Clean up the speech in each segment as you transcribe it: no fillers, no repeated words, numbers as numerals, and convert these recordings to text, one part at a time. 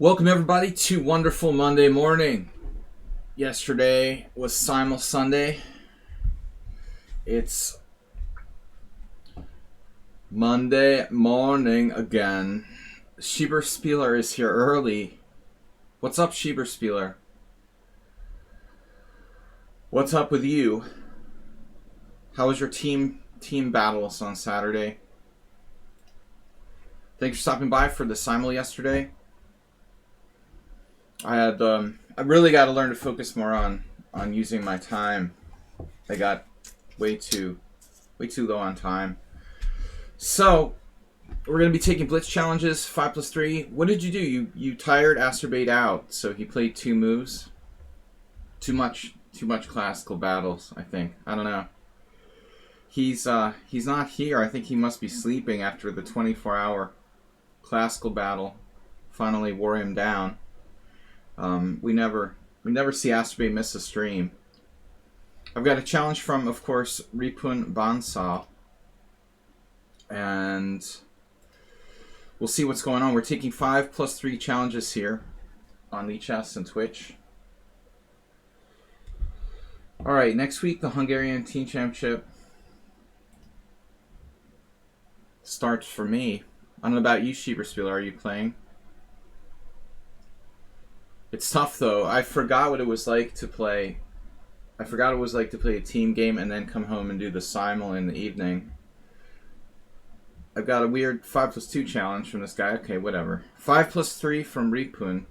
Welcome everybody to Wonderful Monday Morning. Yesterday was Simul Sunday. It's Monday morning again. Schieber-Spieler is here early. What's up, Schieber-Spieler? What's up with you? How was your team battles on Saturday? Thanks for stopping by for the Simul yesterday. I really got to learn to focus more on using my time. I got way too low on time. So we're gonna be taking Blitz Challenges 5+3. What did you do? You tired Acerbate out, so he played 2 moves. Too much classical battles, I think. I don't know. He's not here. I think he must be sleeping after the 24-hour classical battle finally wore him down. We never see Acerbate miss a stream. I've got a challenge from, of course, Will Paschall, and we'll see what's going on. We're taking 5+3 challenges here on Lichess and Twitch. All right, next week the Hungarian Team Championship starts for me. I don't know about you, Schieber-Spieler. Are you playing? It's tough though. I forgot what it was like to play. I forgot it was like to play a team game and then come home and do the simul in the evening. I've got a weird 5+2 challenge from this guy. Okay, whatever. 5+3 from Ripun.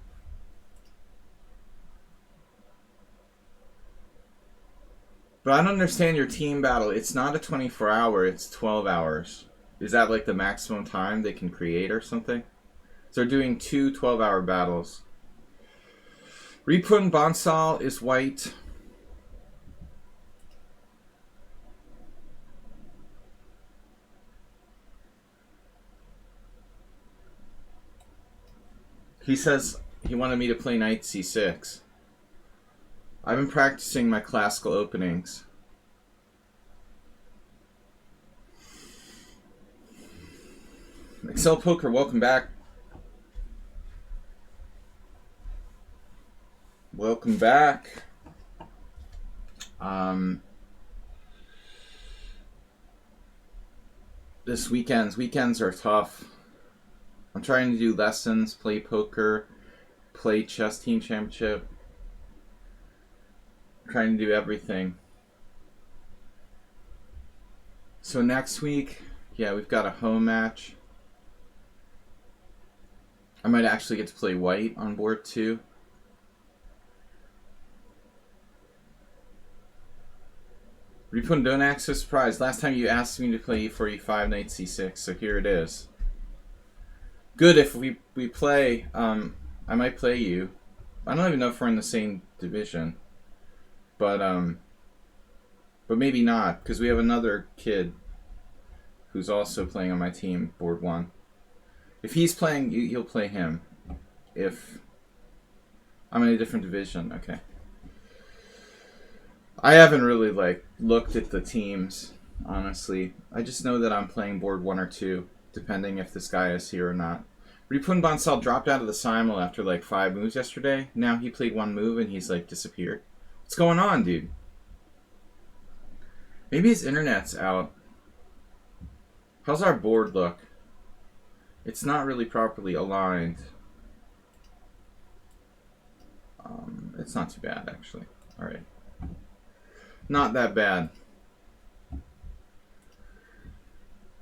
But I don't understand your team battle. It's not a 24-hour, it's 12 hours. Is that like the maximum time they can create or something? So they're doing 2 12-hour battles. Will Paschall is white. He says he wanted me to play knight c6. I've been practicing my classical openings. Excel Poker, welcome back. Welcome back. Weekends are tough. I'm trying to do lessons, play poker, play chess team championship. I'm trying to do everything. So next week, yeah, we've got a home match. I might actually get to play white on board too. Ripun, don't act so surprised. Last time you asked me to play e4, e5, knight c6, so here it is. Good, if we play, I might play you. I don't even know if we're in the same division. But maybe not, because we have another kid who's also playing on my team, board 1. If he's playing, you'll play him. If I'm in a different division, okay. I haven't really looked at the teams, honestly. I just know that I'm playing board 1 or 2, depending if this guy is here or not. Will Paschall dropped out of the simul after 5 moves yesterday. Now he played 1 move and he's disappeared. What's going on, dude? Maybe his internet's out. How's our board look? It's not really properly aligned. It's not too bad, actually. All right. Not that bad.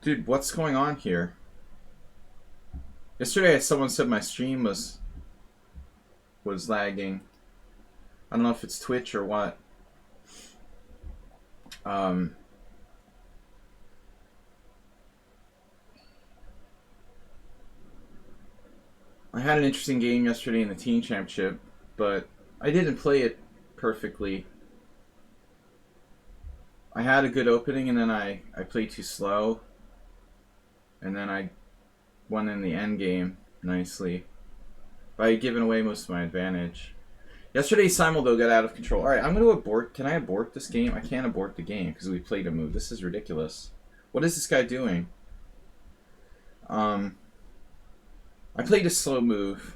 Dude, what's going on here? Yesterday someone said my stream was lagging. I don't know if it's Twitch or what. I had an interesting game yesterday in the team championship, but I didn't play it perfectly. I had a good opening, and then I played too slow, and then I won in the end game nicely. But I had given away most of my advantage. Yesterday's simul, though, got out of control. Alright, I'm going to abort. Can I abort this game? I can't abort the game because we played a move. This is ridiculous. What is this guy doing? I played a slow move.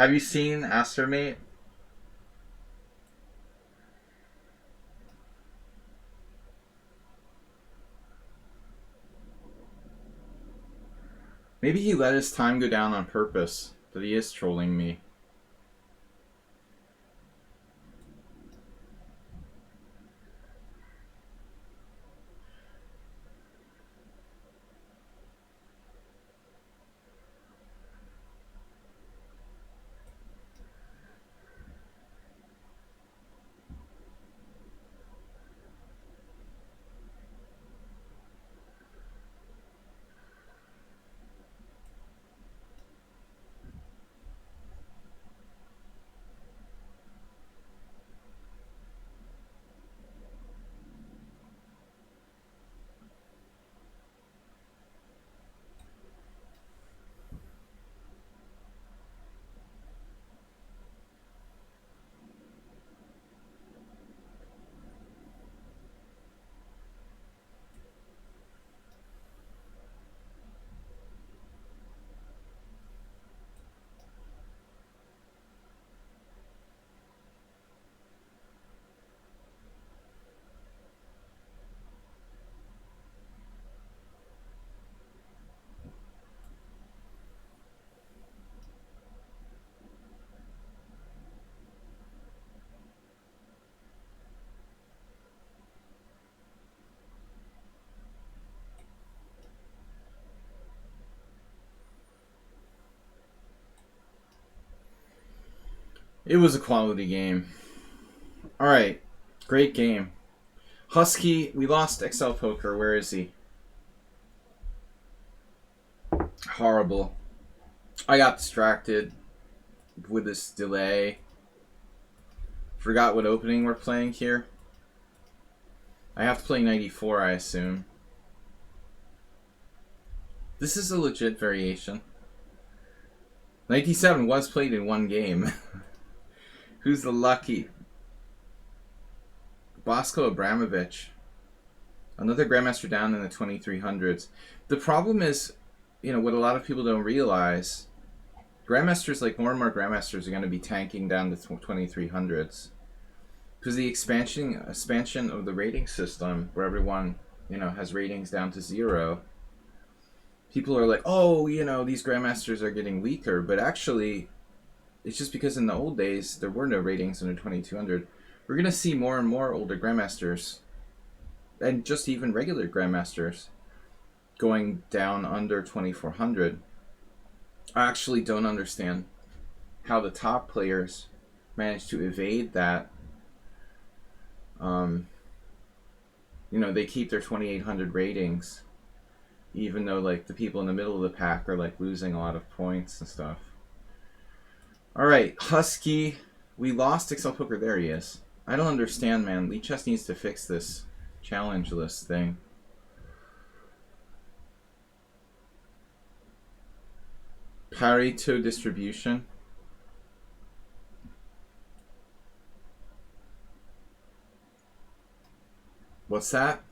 Have you seen Astromate? Maybe he let his time go down on purpose, but he is trolling me. It was a quality game. Alright, great game. Husky, we lost XL Poker. Where is he? Horrible. I got distracted with this delay. Forgot what opening we're playing here. I have to play 94, I assume. This is a legit variation. 97 was played in one game. Who's the lucky? Bosko Abramovich. Another Grandmaster down in the 2300s. The problem is, you know, what a lot of people don't realize, Grandmasters, like more and more Grandmasters, are going to be tanking down to 2300s. Because the expansion of the rating system, where everyone, you know, has ratings down to 0, people are like, oh, you know, these Grandmasters are getting weaker. But actually, it's just because in the old days, there were no ratings under 2200. We're going to see more and more older Grandmasters, and just even regular Grandmasters, going down under 2400. I actually don't understand how the top players manage to evade that. You know, they keep their 2800 ratings, even though like the people in the middle of the pack are like losing a lot of points and stuff. All right, Husky, we lost XL Poker. There he is. I don't understand, man. Lichess needs to fix this challenge list thing. Pareto distribution. What's that?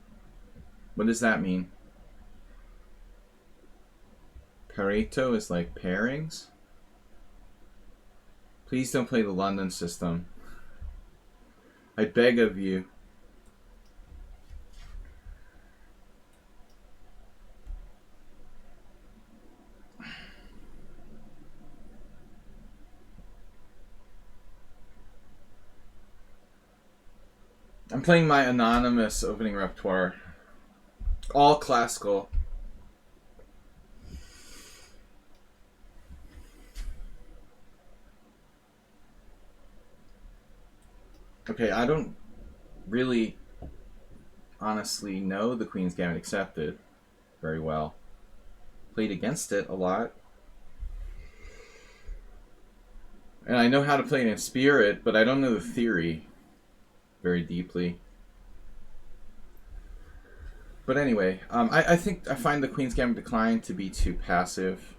What does that mean? Pareto is like pairings? Please don't play the London system. I beg of you. I'm playing my anonymous opening repertoire. All classical. Okay, I don't really honestly know the Queen's Gambit Accepted very well. Played against it a lot. And I know how to play it in Spirit, but I don't know the theory very deeply. But anyway, I find the Queen's Gambit Decline to be too passive.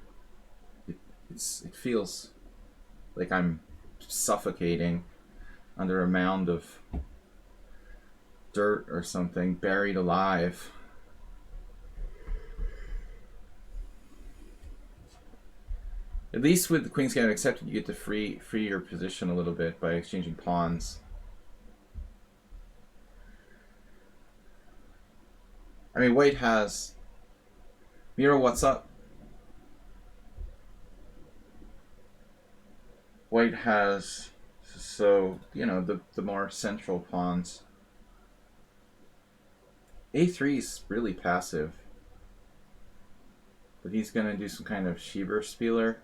It feels like I'm suffocating under a mound of dirt or something, buried alive. At least with the Queen's Gambit accepted, you get to free your position a little bit by exchanging pawns. I mean, White has... Miro, what's up? White has... So, you know, the more central pawns. A3 is really passive. But he's going to do some kind of Schieber Spieler.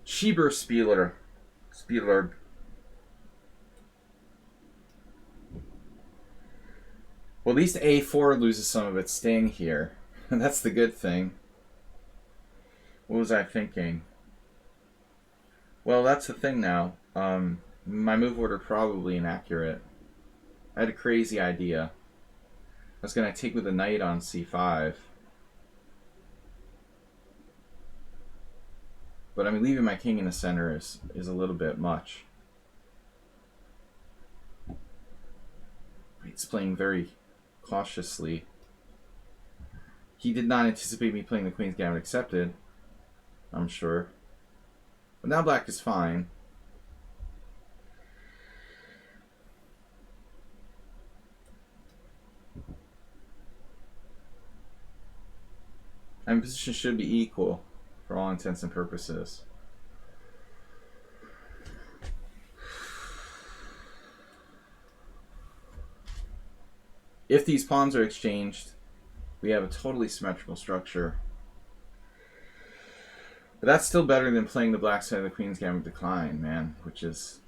Schieber Spieler. Spieler. Well, at least A4 loses some of its sting here. That's the good thing. What was I thinking? Well, that's the thing now. My move order probably inaccurate. I had a crazy idea. I was going to take with a knight on C5. But I mean, leaving my king in the center is a little bit much. He's playing very cautiously. He did not anticipate me playing the Queen's Gambit accepted, I'm sure. But now black is fine. And position should be equal for all intents and purposes. If these pawns are exchanged, we have a totally symmetrical structure. But that's still better than playing the black side of the Queen's Gambit decline, man, which is...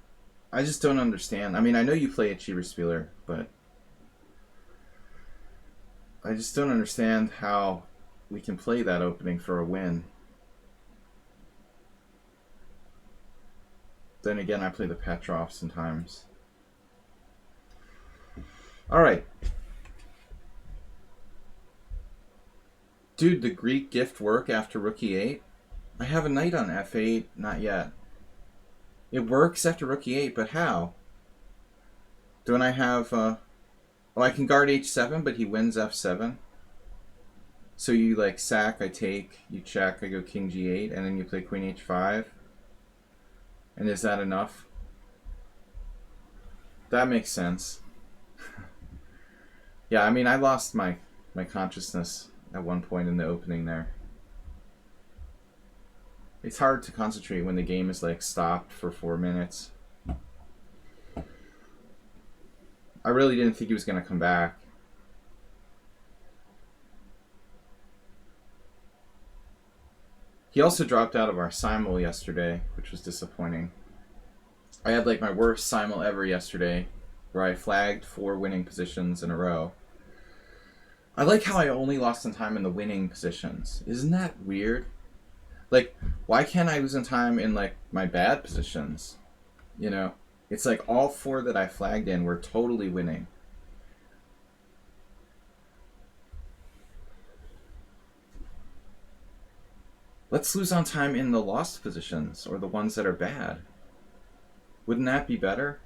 I just don't understand. I mean, I know you play a Schieber Spieler, but I just don't understand how we can play that opening for a win. Then again, I play the Petrov sometimes. Alright. Dude, the Greek gift work after rook e8? I have a knight on f8, not yet. It works after rook e8, but how? Don't I have... Oh, I can guard h7, but he wins f7. So you like sack, I take, you check, I go king g8, and then you play queen h5. And is that enough? That makes sense. Yeah, I mean, I lost my consciousness at one point in the opening there. It's hard to concentrate when the game is like stopped for 4 minutes. I really didn't think he was going to come back. He also dropped out of our simul yesterday, which was disappointing. I had like my worst simul ever yesterday, where I flagged 4 winning positions in a row. I like how I only lost in time in the winning positions. Isn't that weird? Like, why can't I lose in time in like my bad positions? You know? It's like all 4 that I flagged in were totally winning. Let's lose on time in the lost positions, or the ones that are bad. Wouldn't that be better?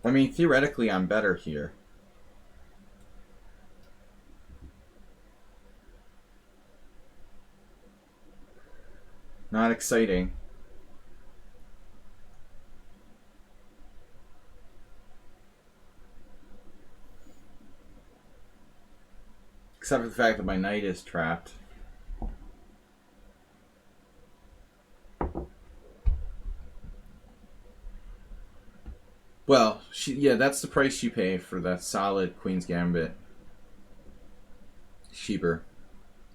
I mean, theoretically, I'm better here. Not exciting. Except for the fact that my knight is trapped. Well, yeah, that's the price you pay for that solid Queen's Gambit Schieber.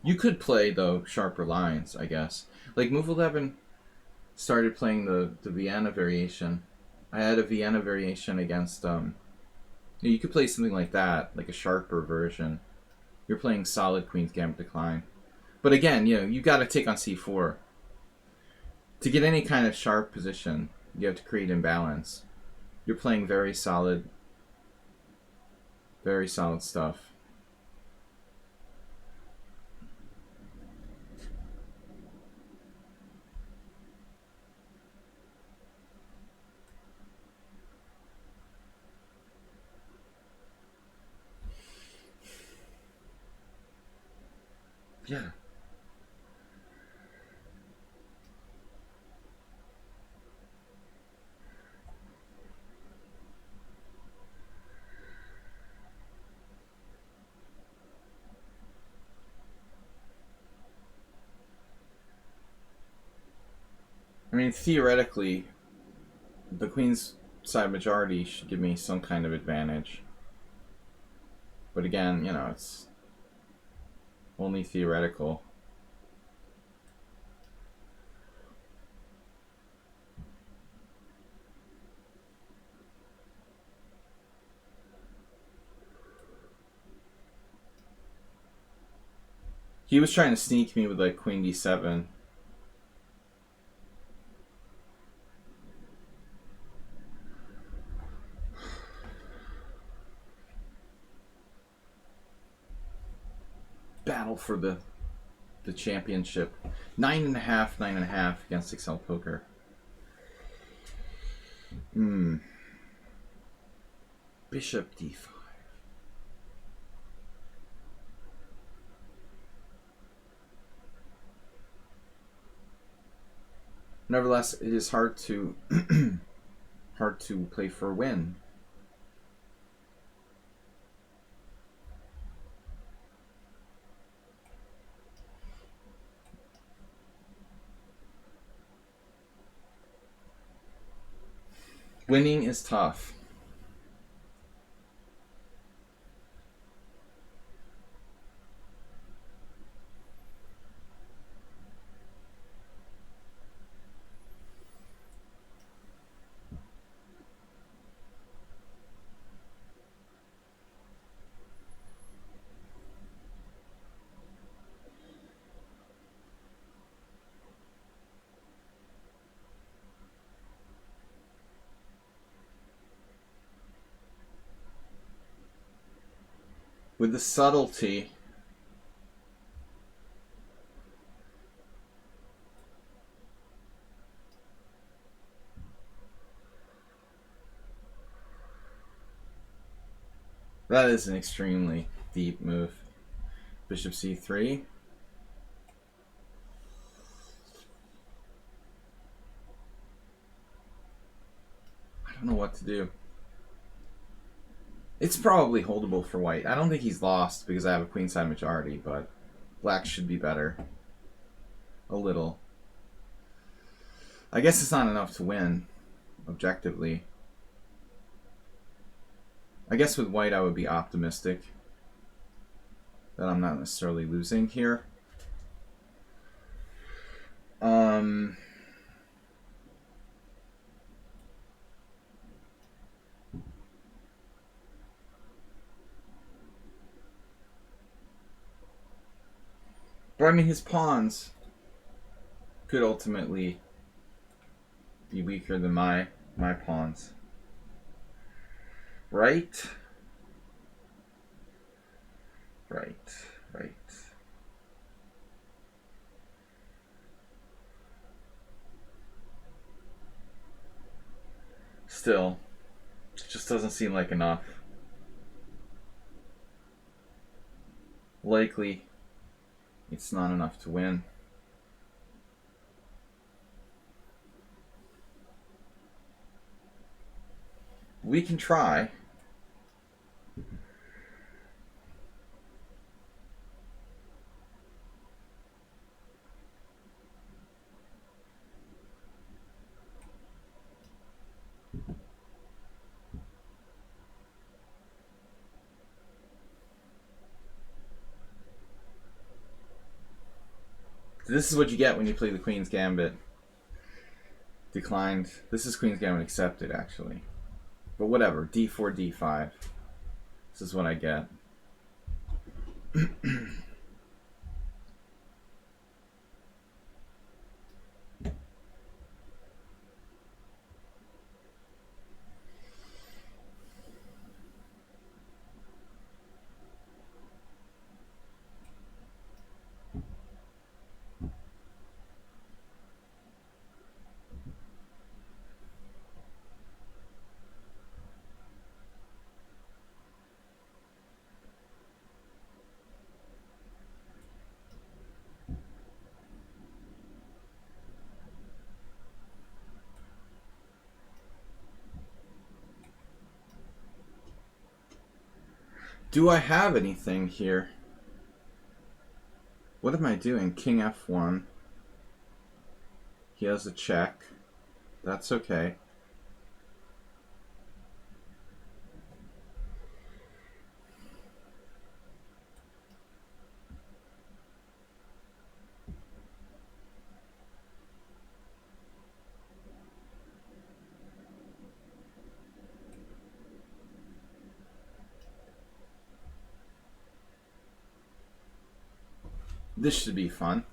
You could play, though, sharper lines, I guess. Like, Move 11 started playing the Vienna variation. I had a Vienna variation against... you could play something like that, like a sharper version. You're playing solid Queen's Gambit decline. But again, you know, you got to take on c4. To get any kind of sharp position, you have to create imbalance. You're playing very solid stuff. Yeah. I mean, theoretically, the queen's side majority should give me some kind of advantage. But again, you know, it's only theoretical. He was trying to sneak me with like queen d7. Battle for the championship. 9.5, 9.5 against Excel Poker. Bishop d5. Nevertheless, it is hard to hard to play for a win. Winning is tough. With the subtlety, that is an extremely deep move. Bishop c3. I don't know what to do. It's probably holdable for white. I don't think he's lost because I have a queenside majority, but black should be better. A little. I guess it's not enough to win, objectively. I guess with white I would be optimistic that I'm not necessarily losing here. But I mean, his pawns could ultimately be weaker than my pawns. Right? Right. Still, it just doesn't seem like enough. Likely, it's not enough to win. We can try. This is what you get when you play the Queen's Gambit. Declined. This is Queen's Gambit accepted, actually. But whatever. D4, D5. This is what I get. Do I have anything here? What am I doing? King F1. He has a check. That's okay. This should be fun.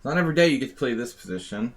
Not every day you get to play this position.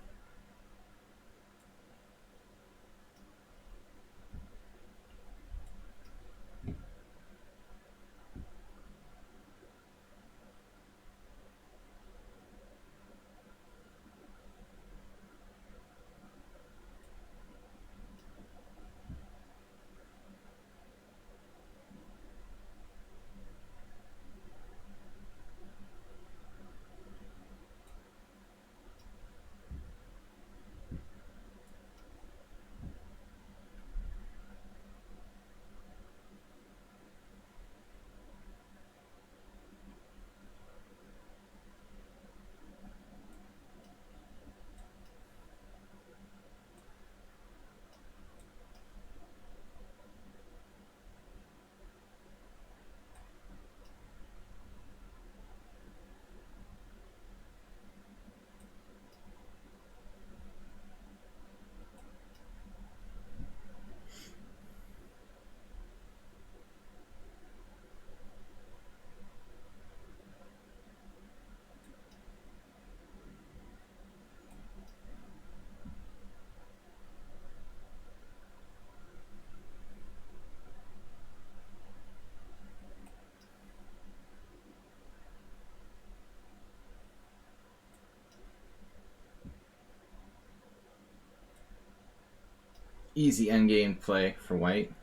Easy endgame play for white.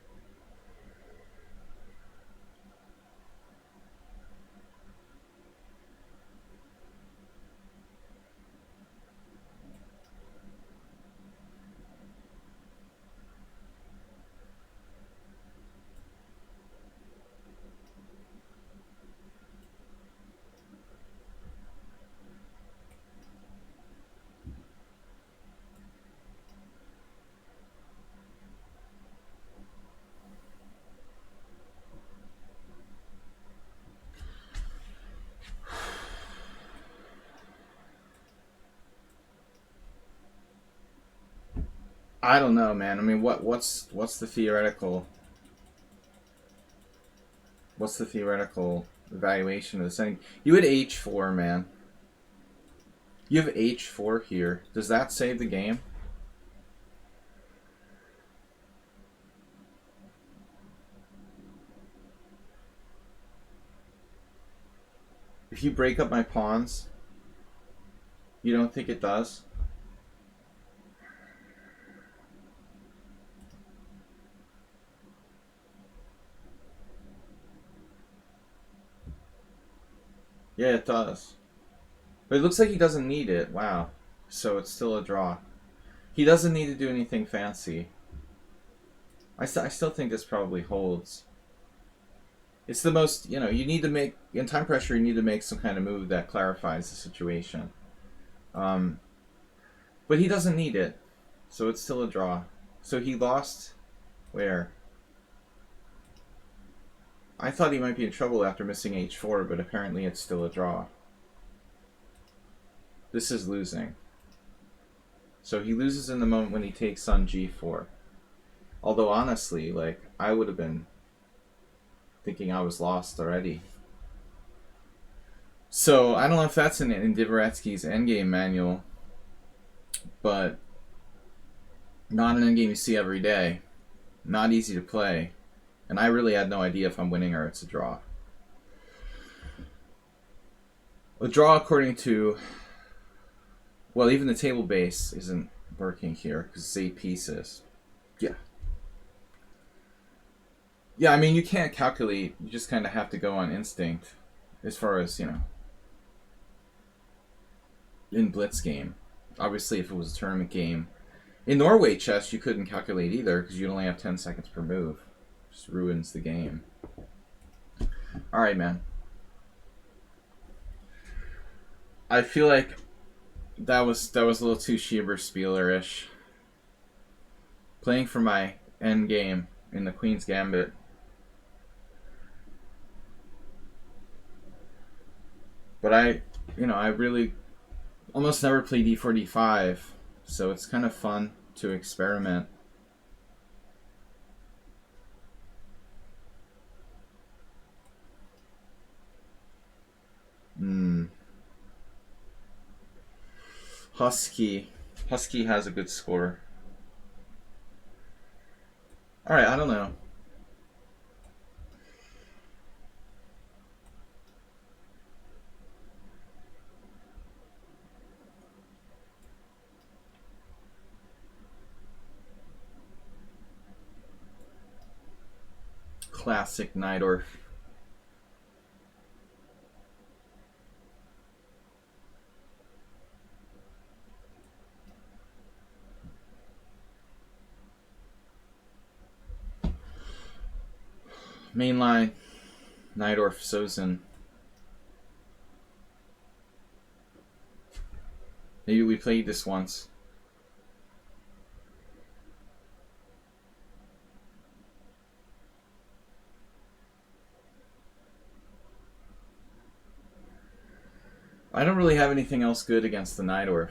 I don't know, man. I mean, what's the theoretical evaluation of this thing? You had H4, man. You have H4 here. Does that save the game? If you break up my pawns, you don't think it does? Yeah, it does. But it looks like he doesn't need it. Wow. So it's still a draw. He doesn't need to do anything fancy. I still think this probably holds. It's the most, you need to make, in time pressure, you need to make some kind of move that clarifies the situation. But he doesn't need it. So it's still a draw. So he lost where? I thought he might be in trouble after missing H4, but apparently it's still a draw. this is losing. So he loses in the moment when he takes on g4. Although honestly, like, I would have been thinking I was lost already. So I don't know if that's in Dvoretsky's endgame manual, but not an endgame you see every day. Not easy to play. And I really had no idea if I'm winning or it's a draw. A draw, according to, well, even the table base isn't working here because it's 8 pieces. Yeah. Yeah, I mean, you can't calculate. You just kind of have to go on instinct as far as, you know, in Blitz game. Obviously, if it was a tournament game. In Norway chess, you couldn't calculate either because you'd only have 10 seconds per move. Just ruins the game. All right, man. I feel like that was a little too Schieber-Spieler-ish. Playing for my end game in the Queen's Gambit. But I really almost never play d4, d5, so it's kind of fun to experiment. Husky has a good score. Alright, I don't know. Classic Najdorf. Mainline, Najdorf, Sozin. Maybe we played this once. I don't really have anything else good against the Najdorf.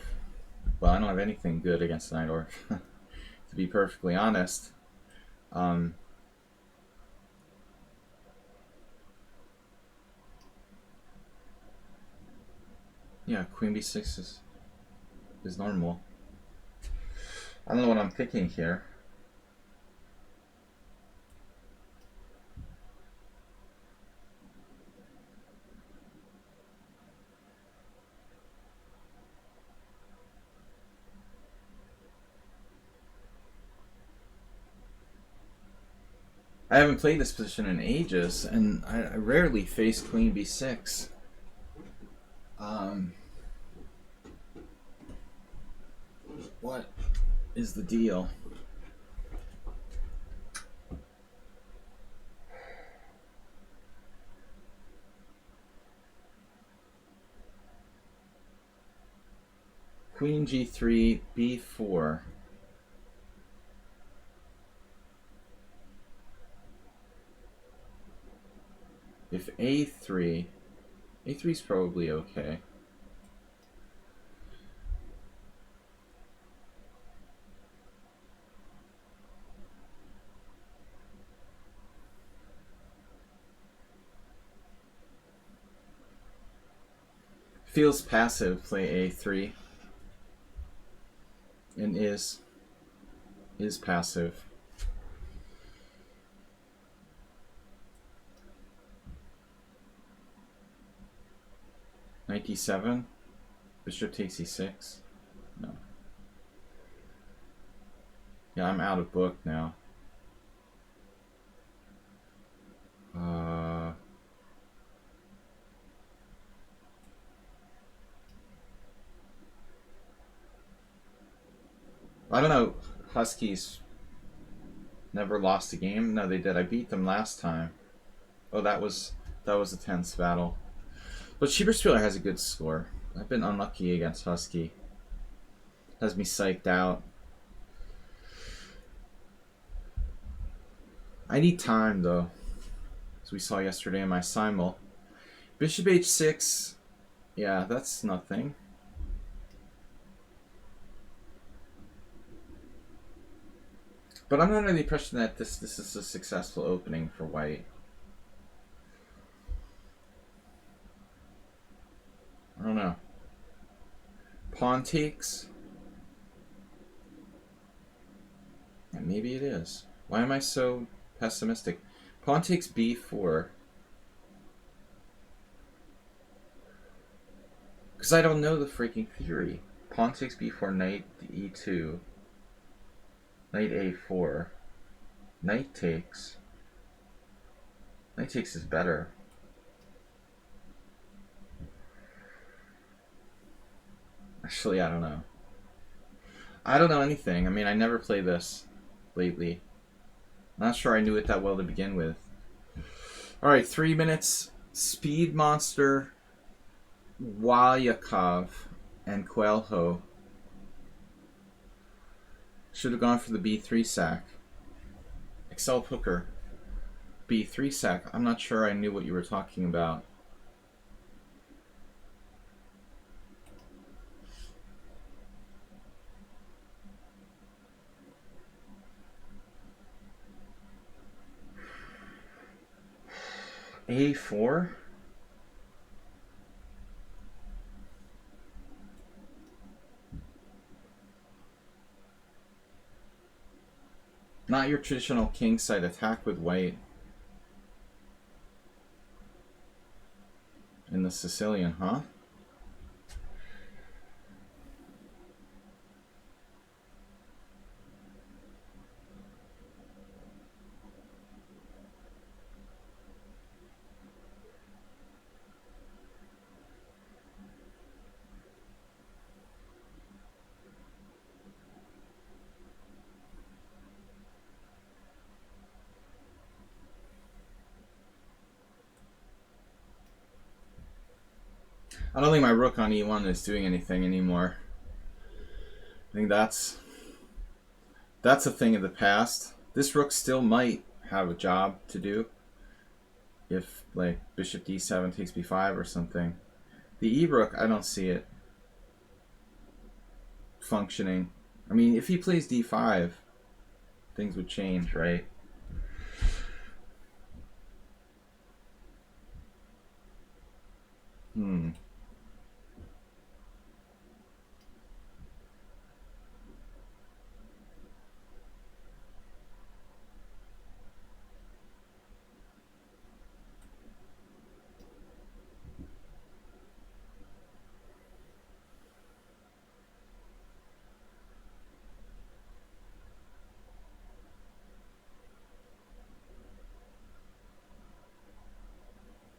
Well, I don't have anything good against the Najdorf, to be perfectly honest. Yeah, Queen b6 is normal. I don't know what I'm picking here. I haven't played this position in ages, and I rarely face Queen b6. What is the deal? Queen g3, b4. If a3 is probably okay. Feels passive, play a3. And is passive. Knight d7. Bishop takes e6. No. Yeah, I'm out of book now. I don't know. Huskies never lost a game. No, they did. I beat them last time. Oh, that was a tense battle. But Schieber-Spieler has a good score. I've been unlucky against Husky. Has me psyched out. I need time, though, as we saw yesterday in my simul. Bishop h6. Yeah, that's nothing. But I'm not under the impression that this is a successful opening for white. I don't know. Pawn takes. Yeah, maybe it is. Why am I so pessimistic? Pawn takes b4. Because I don't know the freaking theory. Pawn takes b4, knight e2, knight a4, knight takes. Knight takes is better. Actually, I don't know. I don't know anything. I mean, I never play this lately. Not sure I knew it that well to begin with. Alright, 3 minutes. Speed Monster, Walyakov, and Coelho. Should have gone for the b3 sack. Excel Hooker. b3 sack. I'm not sure I knew what you were talking about. a4? Not your traditional kingside attack with white. In the Sicilian, huh? I don't think my rook on e1 is doing anything anymore. I think that's a thing of the past. This rook still might have a job to do if, like, bishop d7 takes b5 or something. The e rook, I don't see it functioning. I mean, if he plays d5, things would change, right?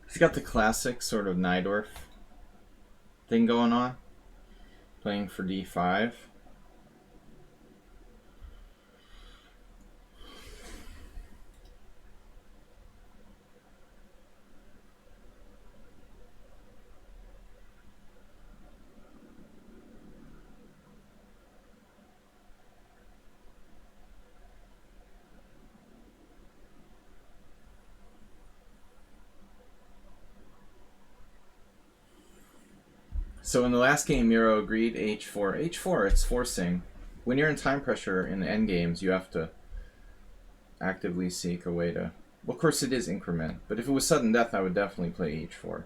He's got the classic sort of Najdorf thing going on, playing for d5. So in the last game, Miro agreed h4. h4, it's forcing. When you're in time pressure in the end games, you have to actively seek a way to... Well, of course it is increment, but if it was sudden death, I would definitely play h4.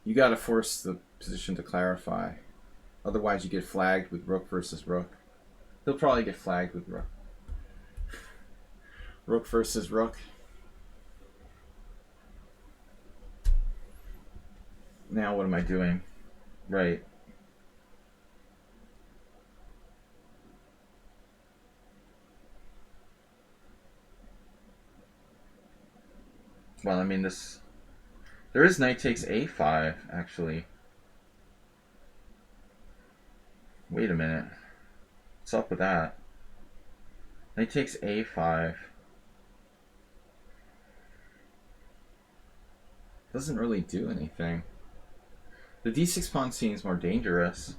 You gotta force the position to clarify. Otherwise you get flagged with rook versus rook. He'll probably get flagged with rook. Rook versus rook. Now what am I doing? Right. Well, I mean, this... There is knight takes a5, actually. Wait a minute. What's up with that? Knight takes a5. Doesn't really do anything. The d6 pawn seems more dangerous.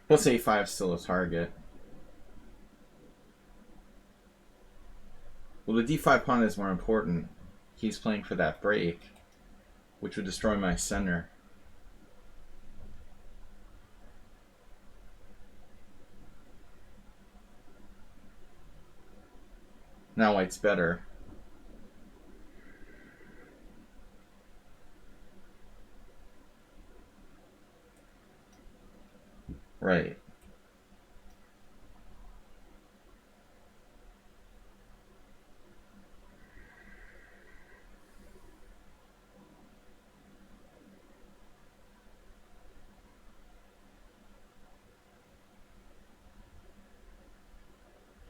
Plus a5 is still a target. Well, the d5 pawn is more important. He's playing for that break, which would destroy my center. Now white's better. Right.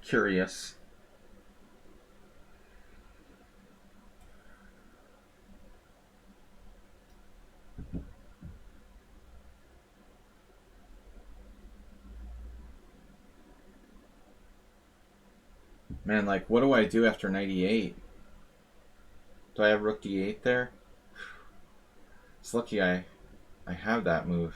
Curious. Man, like, what do I do after 98? Do I have rook d8 there? It's lucky I have that move.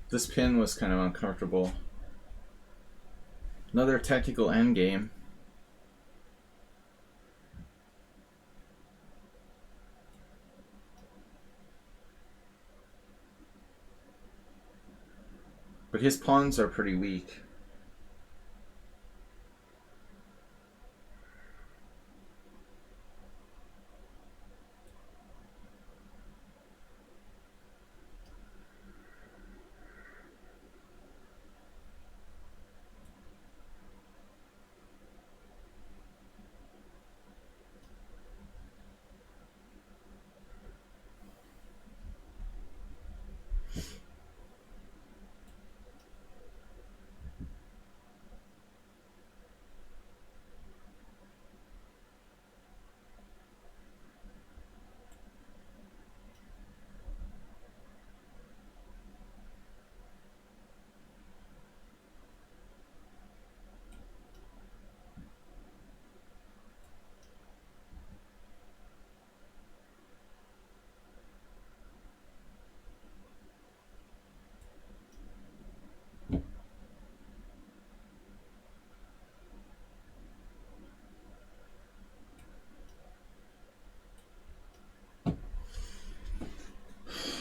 This pin was kind of uncomfortable. Another technical endgame. But his pawns are pretty weak.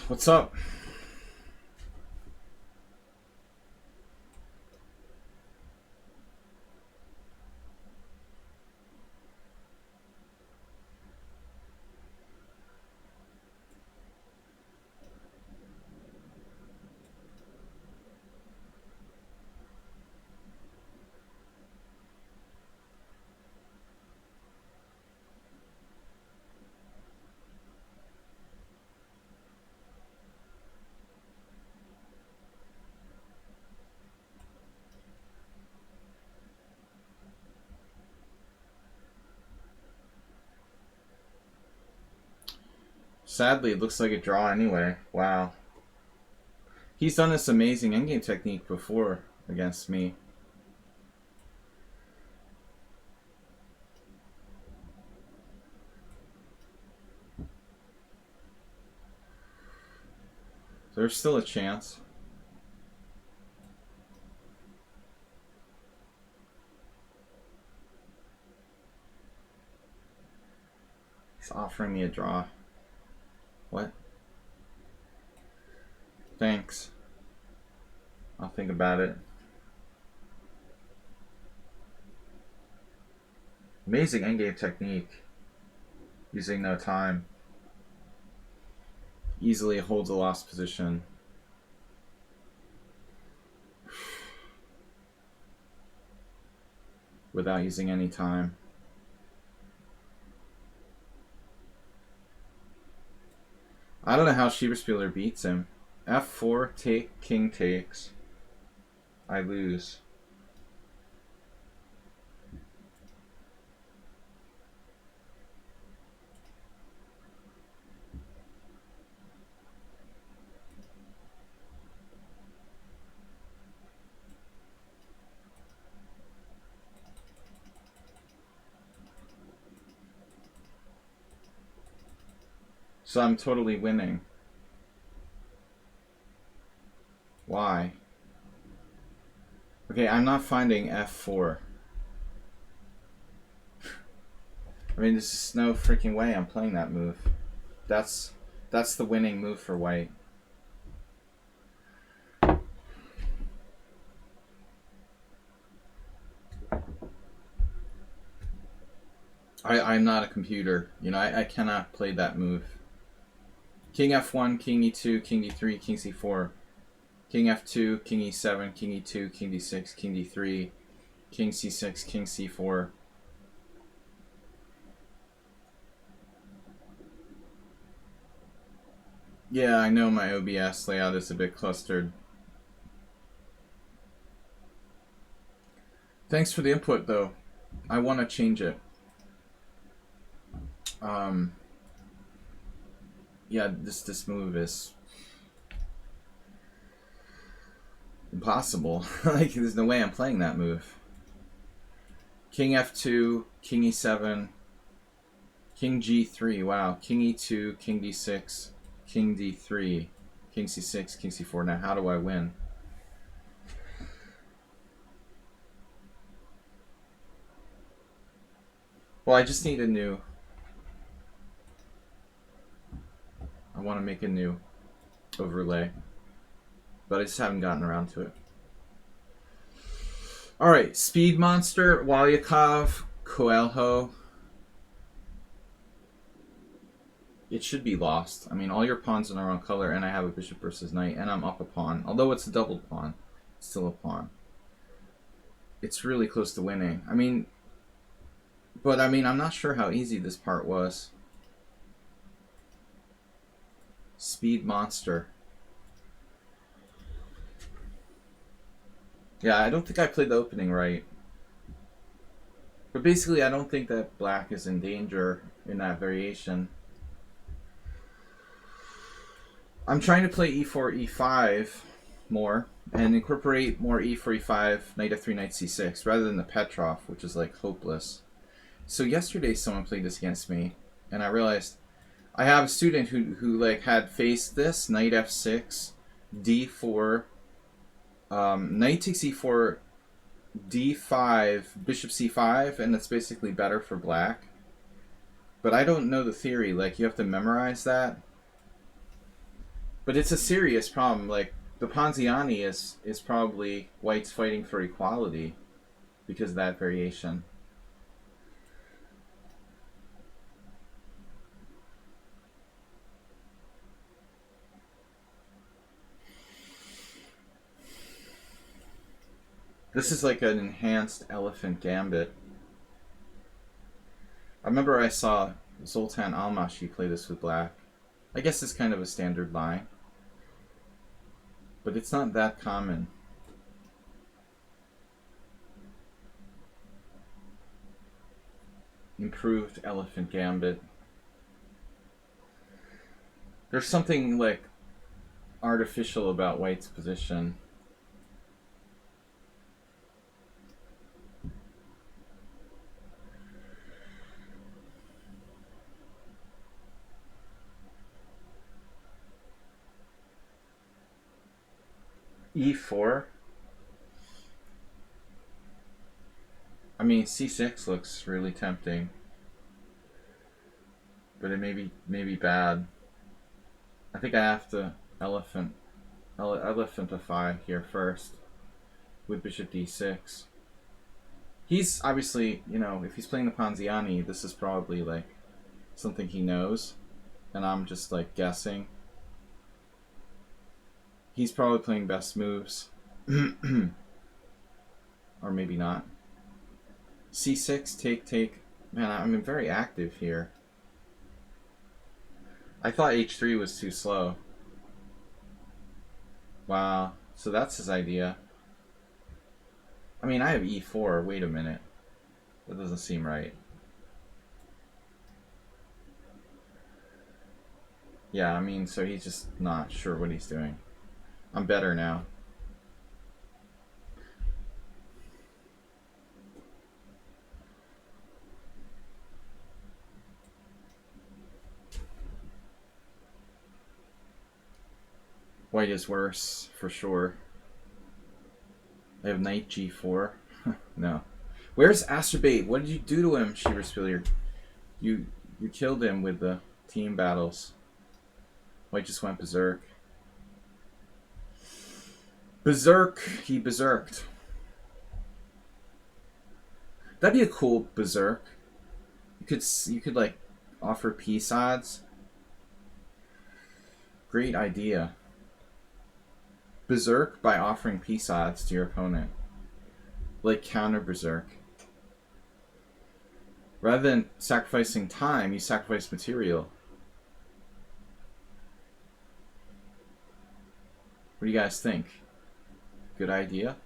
What's up? Sadly, it looks like a draw anyway. Wow. He's done this amazing endgame technique before against me. There's still a chance. He's offering me a draw. What? Thanks. I'll think about it. Amazing endgame technique. Using no time. Easily holds a lost position. Without using any time. I don't know how Schieberspieler beats him. F4, take, king takes. I lose. So I'm totally winning. Why? Okay, I'm not finding f4. I mean, there's just no freaking way I'm playing that move. That's the winning move for white. I'm not a computer. You know, I cannot play that move. King f1, king e2, king d3, king c4. King f2, king e7, king e2, king d6, king d3, king c6, king c4. Yeah, I know my OBS layout is a bit clustered. Thanks for the input, though. I want to change it. Yeah, this move is impossible. Like, there's no way I'm playing that move. King f2, king e7, king g3. Wow, king e2, king d6, king d3, king c6, king c4. Now, how do I win? Well, I just need a new... I want to make a new overlay, but I just haven't gotten around to it. All right, Speed Monster, Walyakov, Coelho. It should be lost. I mean, all your pawns in the wrong color, and I have a bishop versus knight, and I'm up a pawn. Although it's a double pawn, it's still a pawn. It's really close to winning. I mean, but I mean, I'm not sure how easy this part was. Speed Monster. Yeah, I don't think I played the opening right. But basically, I don't think that black is in danger in that variation. I'm trying to play e4, e5 more and incorporate more e4, e5, knight f3, knight c6 rather than the Petrov, which is like hopeless. So yesterday someone played this against me, and I realized I have a student who like had faced this knight f6, d4, knight takes e4, d5, bishop c5, and that's basically better for black. But I don't know the theory. Like, you have to memorize that. But it's a serious problem. Like, the Ponziani is probably white's fighting for equality because of that variation. This is like an enhanced elephant gambit. I remember I saw Zoltan Almashi play this with black. I guess it's kind of a standard line, but it's not that common. Improved elephant gambit. There's something like artificial about white's position. E4. I mean, C6 looks really tempting, but it may be bad. I think I have to elephantify here first with bishop d6. He's obviously, you know, if he's playing the Ponziani, this is probably like something he knows, and I'm just like guessing. He's probably playing best moves. Or maybe not. C6, take. Man, I'm very active here. I thought h3 was too slow. Wow, so that's his idea. I mean, I have e4. Wait a minute. That doesn't seem right. Yeah, I mean, so he's just not sure what he's doing. I'm better now. White is worse, for sure. I have knight g4. No. Where's Astrobate? What did you do to him, Shiverspillier? You killed him with the team battles. White just went berserk. Berserk! He berserked. That'd be a cool berserk. You could like offer peace odds. Great idea. Berserk by offering peace odds to your opponent. Like counter berserk. Rather than sacrificing time, you sacrifice material. What do you guys think? Good idea?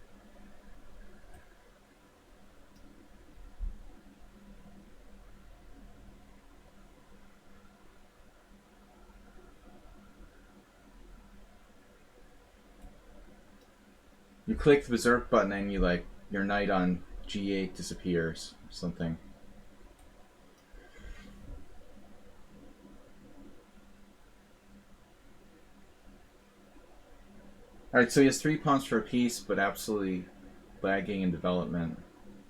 You click the berserk button and you like your knight on g8 disappears or something. Alright, so he has 3 pawns for a piece, but absolutely lagging in development.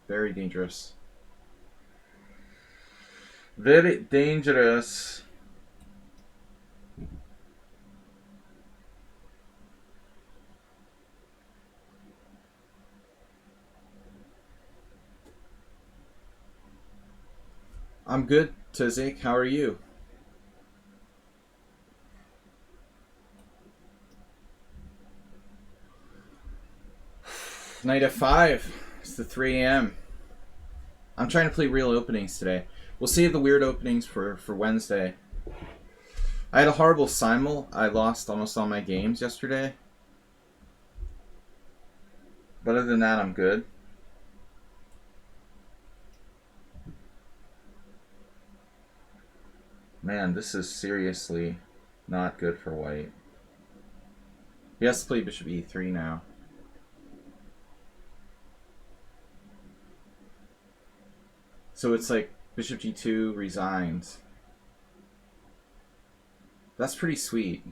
Very dangerous. Very dangerous. I'm good, Tizik. How are you? Night f5. It's the 3 a.m. I'm trying to play real openings today. We'll save the weird openings for Wednesday. I had a horrible simul. I lost almost all my games yesterday. But other than that, I'm good. Man, this is seriously not good for white. He has to play bishop e3 now. So it's like bishop g2 resigns. That's pretty sweet.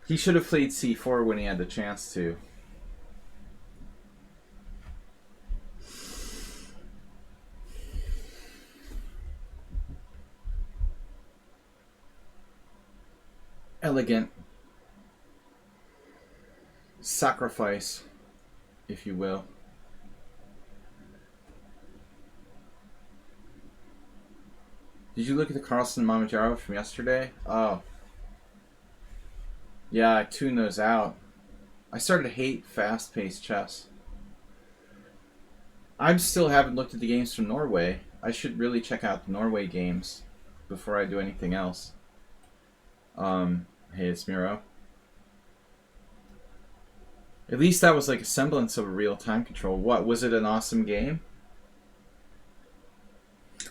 He should have played c4 when he had the chance to. Elegant sacrifice, if you will. Did you look at the Carlsen Mamajaro from yesterday? Oh. Yeah, I tuned those out. I started to hate fast-paced chess. I still haven't looked at the games from Norway. I should really check out the Norway games before I do anything else. Hey, it's Miro. At least that was like a semblance of a real time control. What, was it an awesome game?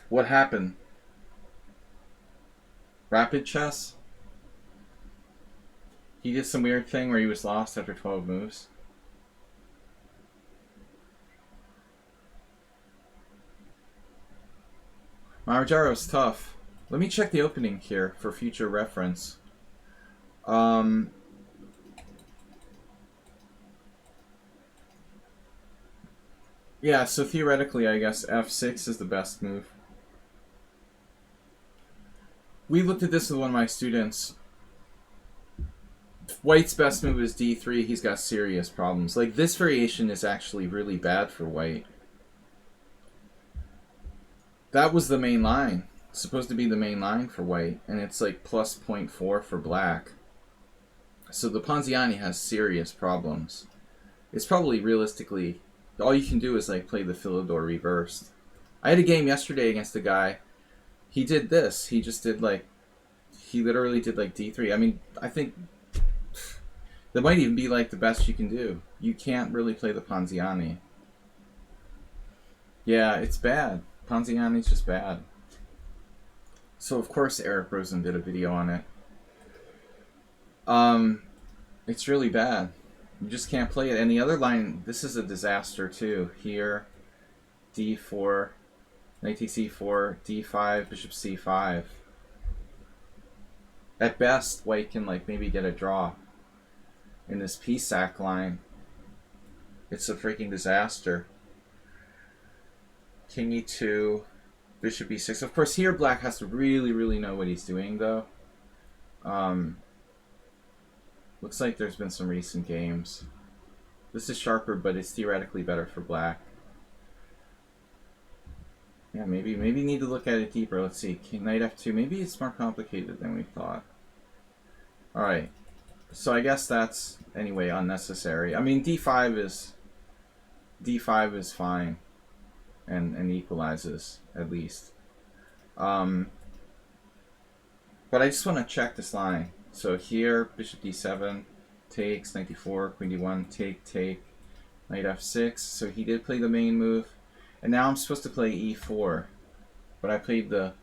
What happened? Rapid chess? He did some weird thing where he was lost after 12 moves. Marajaro's tough. Let me check the opening here for future reference. Yeah, so theoretically, I guess f6 is the best move. We looked at this with one of my students. White's best move is d3. He's got serious problems. Like, this variation is actually really bad for white. That was the main line. It's supposed to be the main line for white, and it's like plus 0.4 for black. So the Ponziani has serious problems. It's probably realistically, all you can do is like play the Philidor reversed. I had a game yesterday against a guy. He did this. He just did like, he literally did like d3. I mean, I think that might even be like the best you can do. You can't really play the Ponziani. Yeah, it's bad. Ponziani's just bad. So of course Eric Rosen did a video on it. It's really bad. You just can't play it. And the other line, this is a disaster too. Here, d4, knight takes e4, d5, bishop c5. At best, white can like maybe get a draw. In this p-sac line, it's a freaking disaster. King e2, bishop e6. Of course, here black has to really know what he's doing, though. Looks like there's been some recent games. This is sharper, but it's theoretically better for black. Yeah, maybe need to look at it deeper. Let's see. King knight f2. Maybe it's more complicated than we thought. All right. So I guess that's anyway unnecessary. I mean, d5 is fine, and equalizes at least. But I just want to check this line. So here, bishop d7 takes, knight d4, queen d1, take, knight f6. So he did play the main move, and now I'm supposed to play e4, but I played the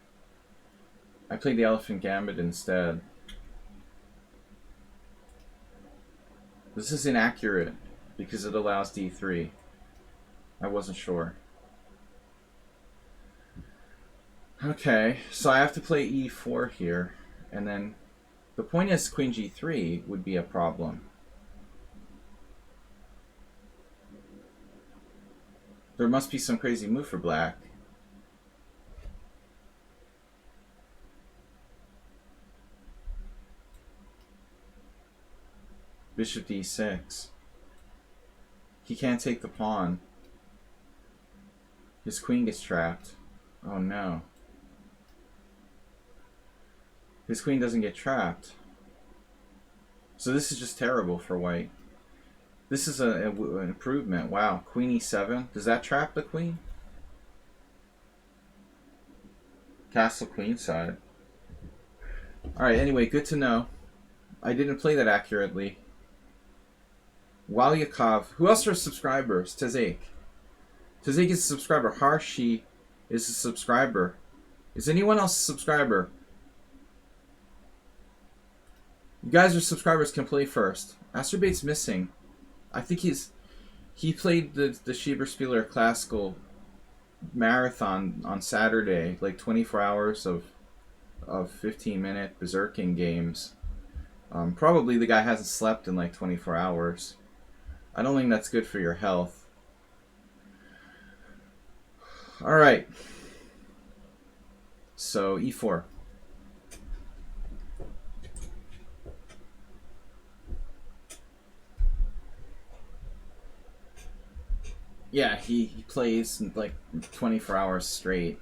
elephant gambit instead. This is inaccurate because it allows d3. I wasn't sure. Okay, so I have to play e4 here, and then the point is queen g3 would be a problem. There must be some crazy move for black. Bishop d6. He can't take the pawn. His queen gets trapped. Oh no. His queen doesn't get trapped. So this is just terrible for white. This is an improvement. Wow. Queen e7. Does that trap the queen? Castle queenside. Alright, anyway, good to know. I didn't play that accurately. Walyakov. Who else are subscribers? Tezek. Tezek is a subscriber. Harshi is a subscriber. Is anyone else a subscriber? You guys are subscribers, can play first. Astrobate's missing. I think he played the Schieberspieler Classical Marathon on Saturday, like 24 hours of 15-minute berserking games. Probably the guy hasn't slept in like 24 hours. I don't think that's good for your health. Alright. So, e4. Yeah, he plays like 24 hours straight.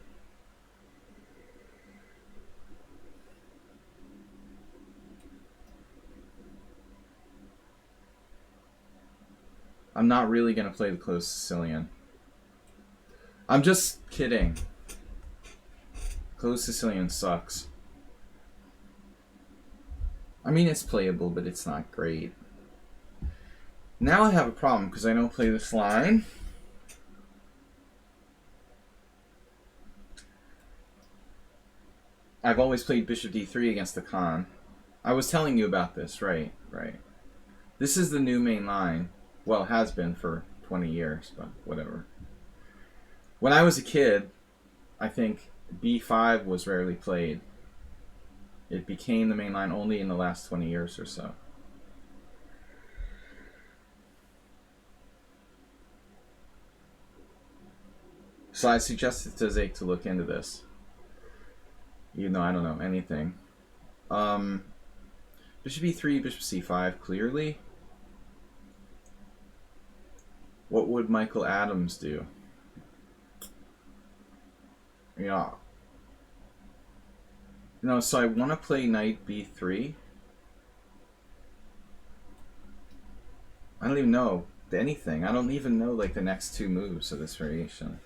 I'm not really going to play the closed Sicilian. I'm just kidding. Closed Sicilian sucks. I mean, it's playable, but it's not great. Now I have a problem because I don't play this line. I've always played bishop d3 against the Khan. I was telling you about this, right. This is the new main line. Well, it has been for 20 years, but whatever. When I was a kid, I think b5 was rarely played. It became the main line only in the last 20 years or so. So I suggested to Zake to look into this. Even though I don't know anything. Bishop e3, bishop c5, clearly. What would Michael Adams do? Yeah. No, so I want to play knight b3. I don't even know anything. I don't even know like the next two moves of this variation.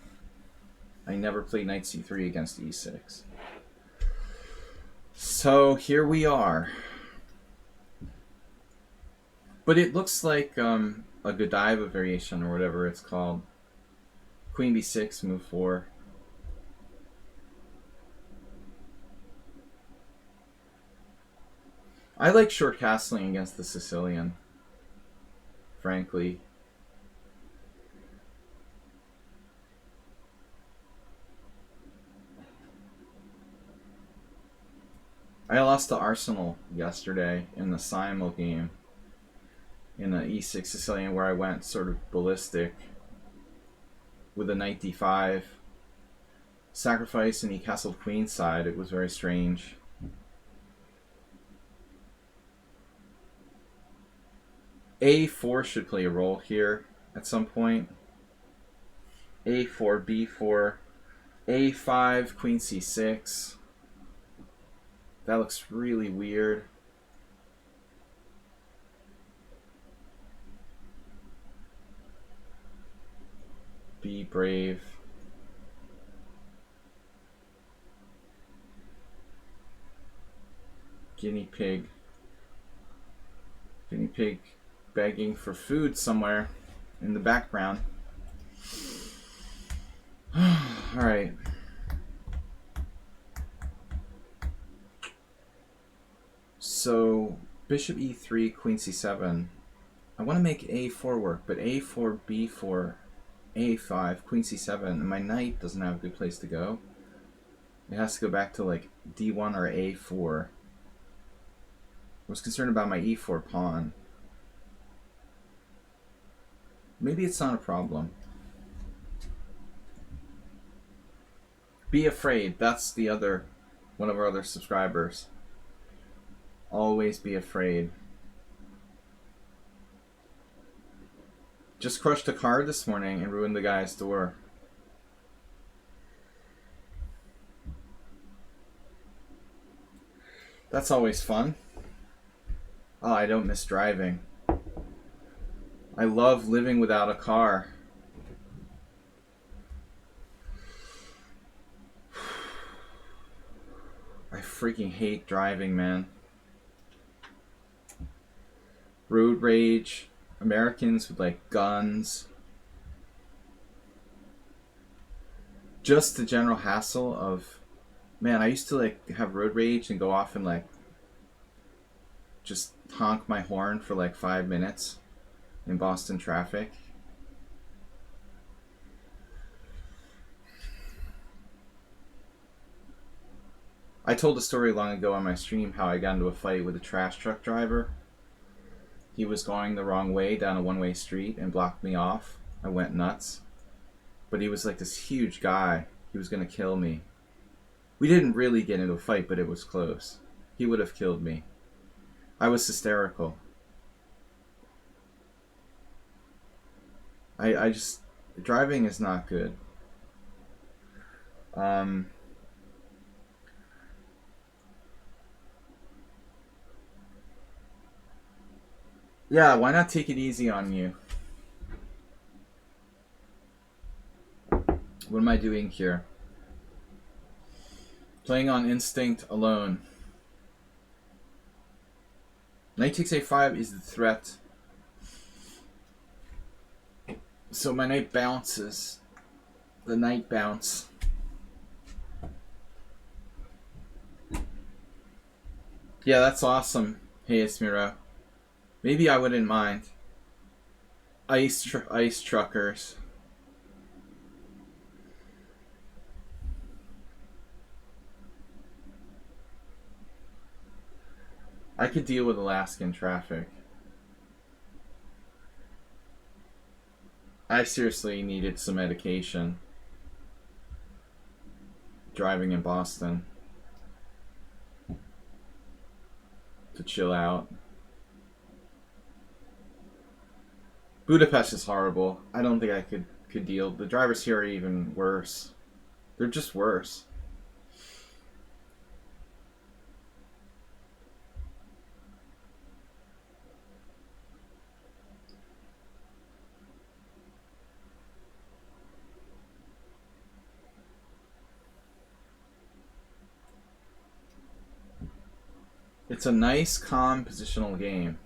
I never played knight c3 against e6. So here we are. But it looks like a Godiva variation or whatever it's called. Queen b6, move 4. I like short castling against the Sicilian, frankly. I lost to Arsenal yesterday in the Simul game in the E6 Sicilian, where I went sort of ballistic with a knight d5 sacrifice, and he castled queenside. It was very strange. A4 should play a role here at some point. A4, B4, A5, Queen C6. That looks really weird. Be brave. Guinea pig. Guinea pig begging for food somewhere in the background. Alright. So, bishop e3, queen c7. I want to make a4 work, but a4, b4, a5, queen c7, and my knight doesn't have a good place to go. It has to go back to like d1 or a4. I was concerned about my e4 pawn. Maybe it's not a problem. Be afraid. That's the other, one of our other subscribers. Always be afraid. Just crushed a car this morning and ruined the guy's door. That's always fun. Oh, I don't miss driving. I love living without a car. I freaking hate driving, man. Road rage. Americans with like guns. Just the general hassle of, man, I used to like have road rage and go off and like just honk my horn for like 5 minutes in Boston traffic. I told a story long ago on my stream how I got into a fight with a trash truck driver. He was going the wrong way down a one-way street and blocked me off. I went nuts. But he was like this huge guy. He was going to kill me. We didn't really get into a fight, but it was close. He would have killed me. I was hysterical. I just... Driving is not good. Yeah, why not take it easy on you? What am I doing here? Playing on instinct alone. Knight takes a5 is the threat. So my knight bounces. The knight bounce. Yeah, that's awesome. Hey, Esmiro. Maybe I wouldn't mind. Ice truckers. I could deal with Alaskan traffic. I seriously needed some medication. Driving in Boston. To chill out. Budapest is horrible. I don't think I could deal. The drivers here are even worse. They're just worse. It's a nice, calm, positional game.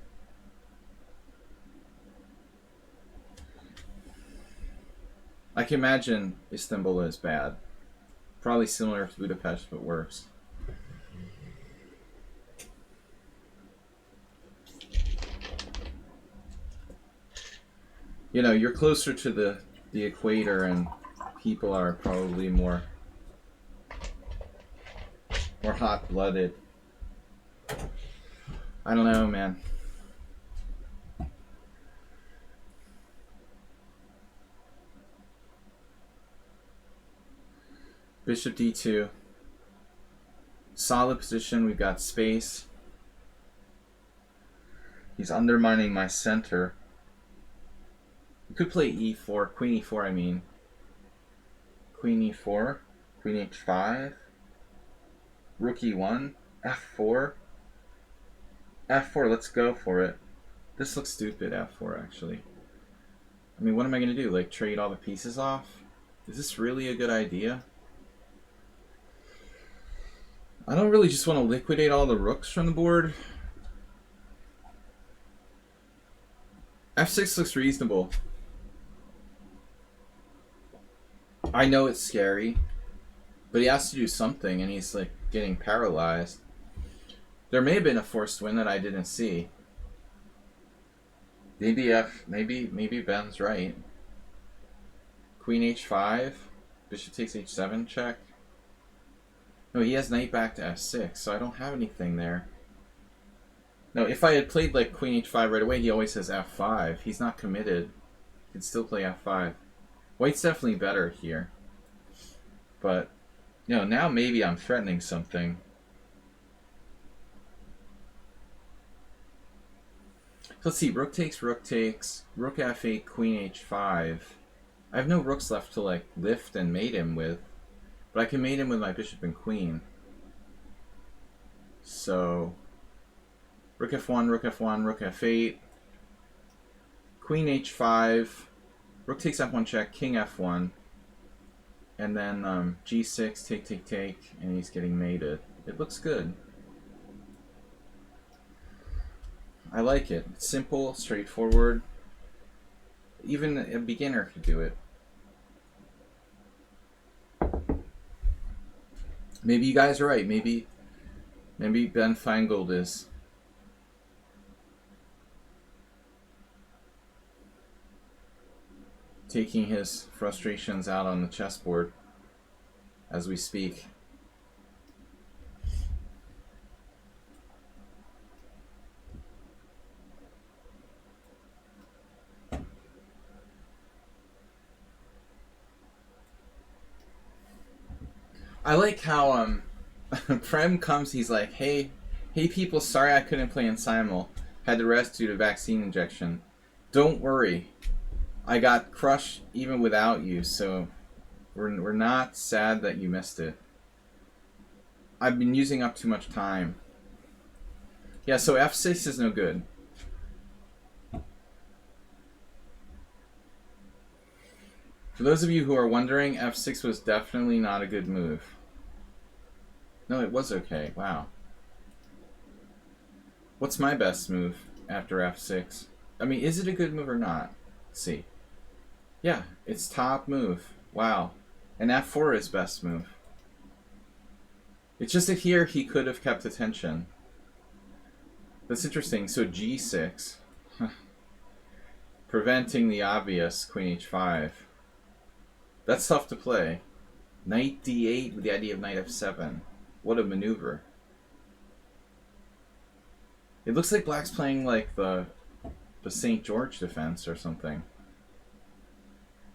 I can imagine Istanbul is bad. Probably similar to Budapest, but worse. You know, you're closer to the equator, and people are probably more hot-blooded. I don't know, man. Bishop d2. Solid position. We've got space. He's undermining my center. We could play e4. Queen e4, I mean. Queen e4. Queen h5. Rook e1. f4. f4, let's go for it. This looks stupid, f4, actually. I mean, what am I going to do? Like, trade all the pieces off? Is this really a good idea? I don't really just want to liquidate all the rooks from the board. f6 looks reasonable. I know it's scary, but he has to do something, and he's like getting paralyzed. There may have been a forced win that I didn't see. Maybe Ben's right. Queen h5, bishop takes h7 check. No, he has knight back to f6, so I don't have anything there. No, if I had played like queen h5 right away, he always says f5. He's not committed. He could still play f5. White's definitely better here. But, you know, now maybe I'm threatening something. Let's see, rook takes, rook f8, queen h5. I have no rooks left to like lift and mate him with, but I can mate him with my bishop and queen. So, rook f1, rook f1, rook f8, queen h5, rook takes f1 check, king f1, and then g6, take, and he's getting mated. It looks good. I like it. It's simple, straightforward. Even a beginner could do it. Maybe you guys are right. Maybe Ben Feingold is. Taking his frustrations out on the chessboard as we speak. I like how Prem comes, he's like, hey people, sorry I couldn't play in Simul. Had to rest due to vaccine injection. Don't worry. I got crushed even without you, so we're not sad that you missed it. I've been using up too much time. Yeah, so f6 is no good. For those of you who are wondering, f6 was definitely not a good move. No, it was okay. Wow. What's my best move after f6? I mean, is it a good move or not? Let's see. Yeah, it's top move. Wow. And f4 is best move. It's just that here he could have kept attention. That's interesting. So g6. Preventing the obvious queen h5. That's tough to play. Knight d8 with the idea of knight f7. What a maneuver. It looks like black's playing like the St. George defense or something.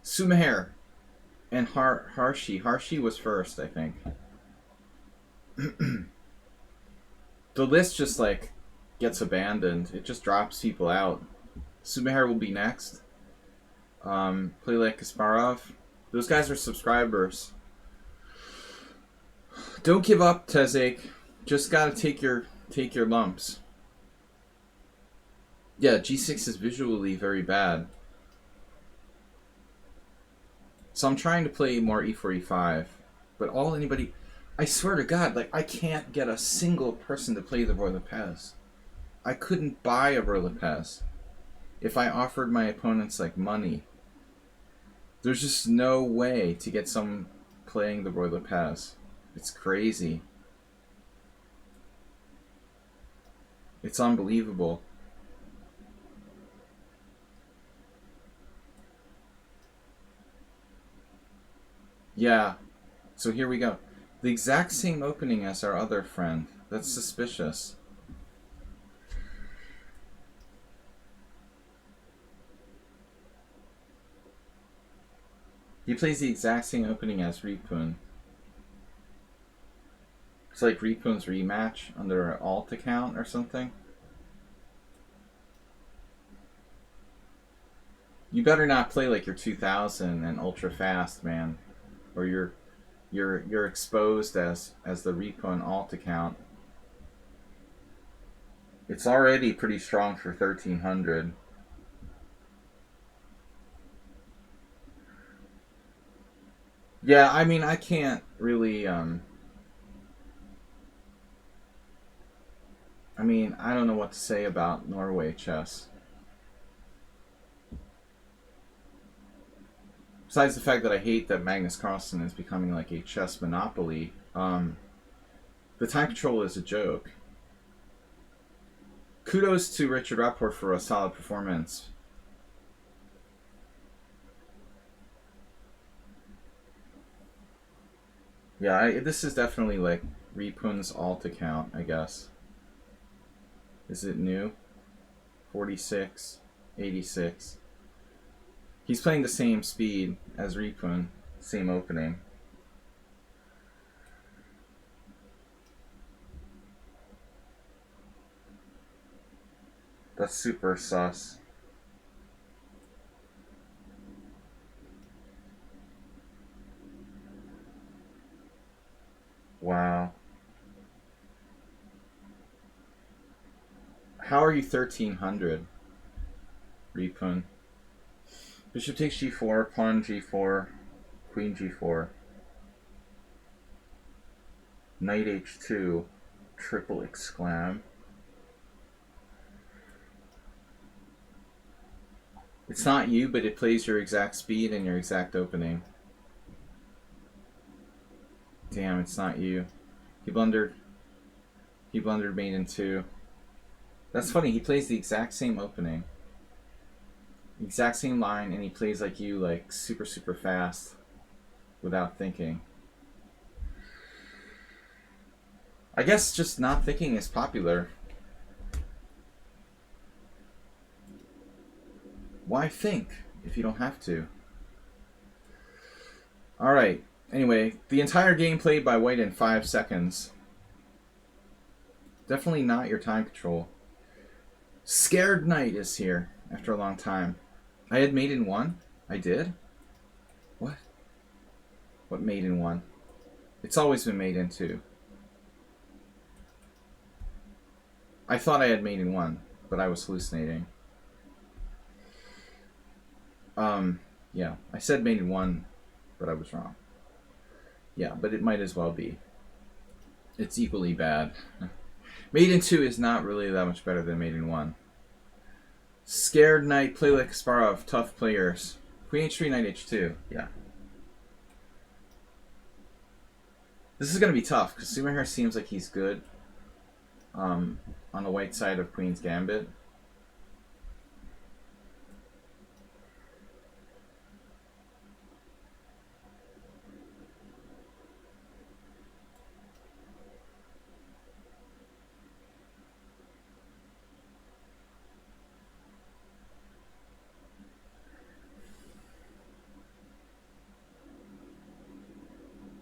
Sumaher and Harshi. Harshi was first, I think. The list just like gets abandoned. It just drops people out. Sumaher will be next. Play like Kasparov. Those guys are subscribers. Don't give up, Tezek. Just gotta take your lumps. Yeah, g6 is visually very bad. So I'm trying to play more e4, e5. But I swear to God, like, I can't get a single person to play the Roy Lopez. I couldn't buy a Roy Lopez if I offered my opponents, like, money. There's just no way to get someone playing the Roy Lopez. It's crazy. It's unbelievable. Yeah. So here we go. The exact same opening as our other friend. That's suspicious. He plays the exact same opening as Ripun. It's like Ripun's rematch under an alt account or something. You better not play like you're 2000 and ultra fast, man, or you're exposed as the Ripun alt account. It's already pretty strong for 1300. Yeah, I mean, I can't really. I mean, I don't know what to say about Norway chess. Besides the fact that I hate that Magnus Carlsen is becoming like a chess monopoly, the time control is a joke. Kudos to Richard Rapport for a solid performance. Yeah, this is definitely like Ripun's alt account, I guess. Is it new? 46, 86. He's playing the same speed as Ripun, same opening. That's super sus. Wow. How are you 1300, Ripun? Bishop takes g4, pawn g4, queen g4, knight h2, triple exclam. It's not you, but it plays your exact speed and your exact opening. Damn, it's not you. He blundered. He blundered mate in 2. That's funny, he plays the exact same opening. Exact same line, and he plays like you, like super, super fast without thinking. I guess just not thinking is popular. Why think if you don't have to? Alright, anyway, the entire game played by white in 5 seconds. Definitely not your time control. Scared Knight is here after a long time. I had mate in 1? I did? What? What mate in 1? It's always been mate in 2. I thought I had mate in 1, but I was hallucinating. Yeah, I said mate in 1, but I was wrong. Yeah, but it might as well be. It's equally bad. Mate in 2 is not really that much better than mate in 1. Scared Knight, play like Kasparov, tough players. Queen h3, knight h2, yeah. This is going to be tough, because Sumaher seems like he's good on the white side of Queen's Gambit.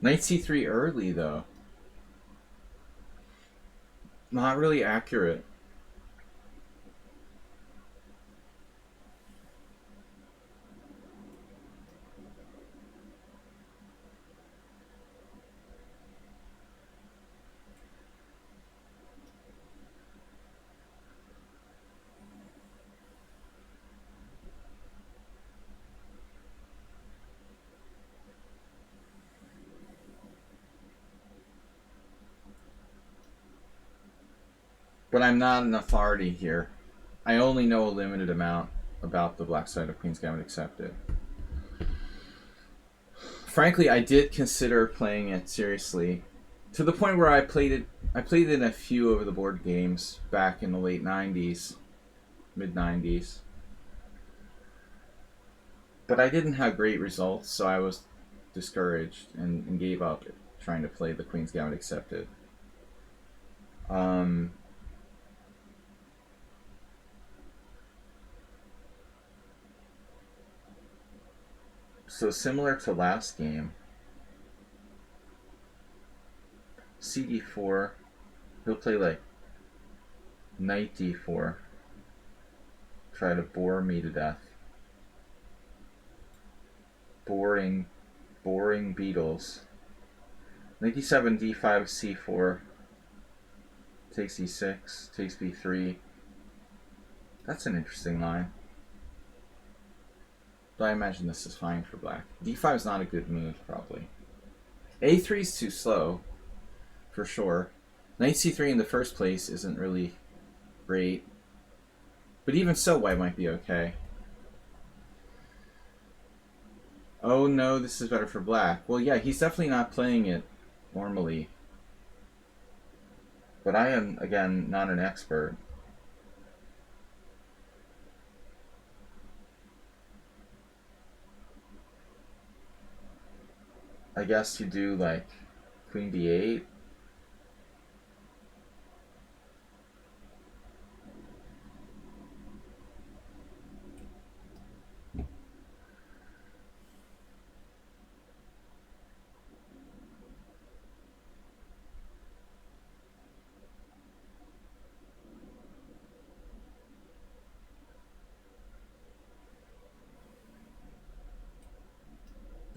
Knight c3 early, though. Not really accurate. But I'm not an authority here. I only know a limited amount about the black side of Queen's Gambit Accepted. Frankly, I did consider playing it seriously, to the point where I played it in a few over the board games back in the late 90s, mid 90s. But I didn't have great results, so I was discouraged and gave up trying to play the Queen's Gambit Accepted. So similar to last game, CD4, he'll play like knight d4, try to bore me to death. Boring Beatles. Knight d7, d5, c4, takes e6, takes b3. That's an interesting line. But I imagine this is fine for black. d5 is not a good move, probably. a3 is too slow, for sure. Knight c3 in the first place isn't really great. But even so, white might be okay. Oh no, this is better for black. Well, yeah, he's definitely not playing it normally. But I am, again, not an expert. I guess you do, like, queen d8.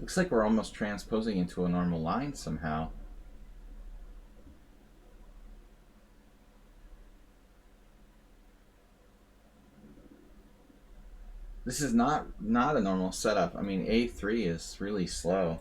Looks like we're almost transposing into a normal line somehow. This is not a normal setup. I mean, a3 is really slow.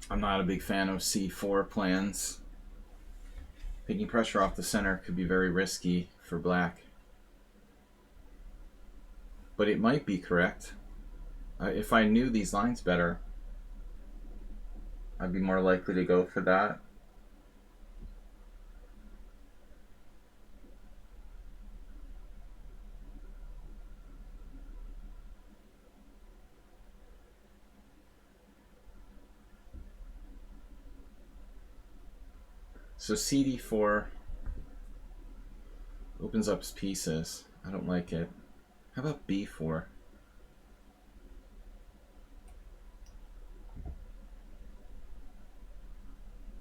I'm not a big fan of c4 plans. Taking pressure off the center could be very risky for black. But it might be correct. If I knew these lines better, I'd be more likely to go for that. So CD4 opens up his pieces. I don't like it. How about B4?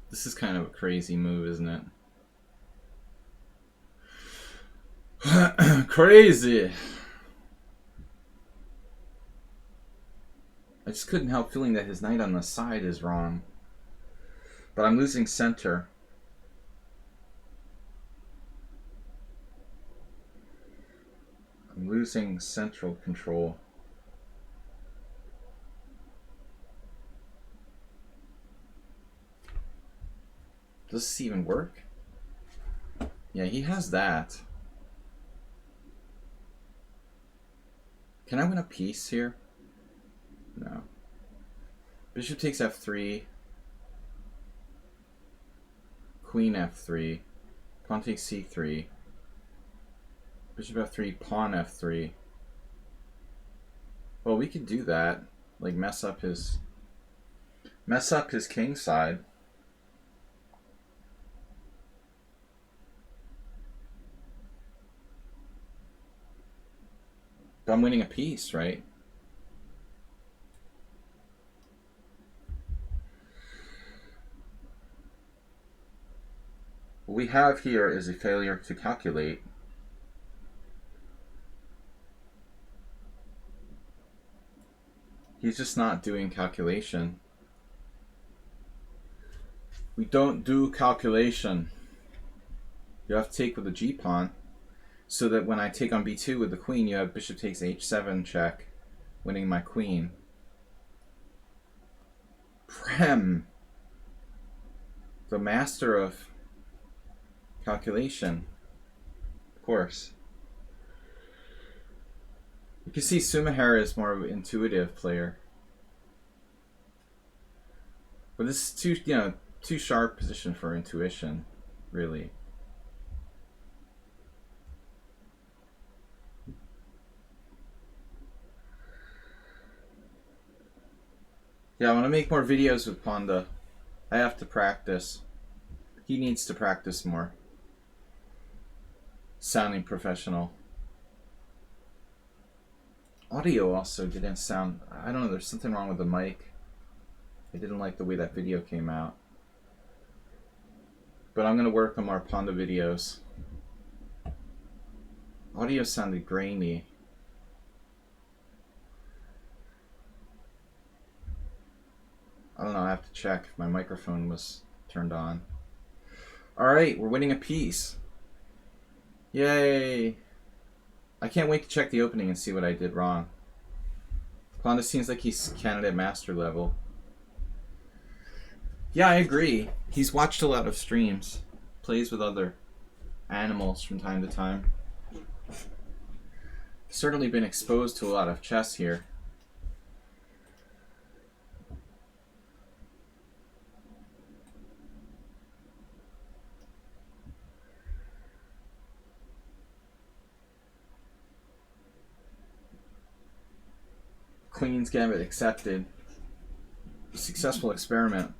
This is kind of a crazy move, isn't it? Crazy! I just couldn't help feeling that his knight on the side is wrong. But I'm losing center. I'm losing central control. Does this even work? Yeah, he has that. Can I win a piece here? No. Bishop takes f3. Queen f3. Pawn takes c3. Bishop f3, pawn f3. Well, we could do that. Like mess up his king side. But I'm winning a piece, right? What we have here is a failure to calculate. He's just not doing calculation. We don't do calculation. You have to take with the g-pawn, so that when I take on b2 with the queen, you have bishop takes h7 check, winning my queen. Prem, the master of calculation, of course. You can see Sumahara is more of an intuitive player. But this is too sharp position for intuition, really. Yeah, I want to make more videos with Panda. I have to practice. He needs to practice more. Sounding professional. Audio also didn't sound... I don't know, there's something wrong with the mic. I didn't like the way that video came out. But I'm going to work on more Panda videos. Audio sounded grainy. I don't know, I have to check if my microphone was turned on. Alright, we're winning a piece. Yay! I can't wait to check the opening and see what I did wrong. Panda seems like he's candidate master level. Yeah, I agree. He's watched a lot of streams. Plays with other animals from time to time. Certainly been exposed to a lot of chess here. Queen's Gambit accepted. Successful experiment.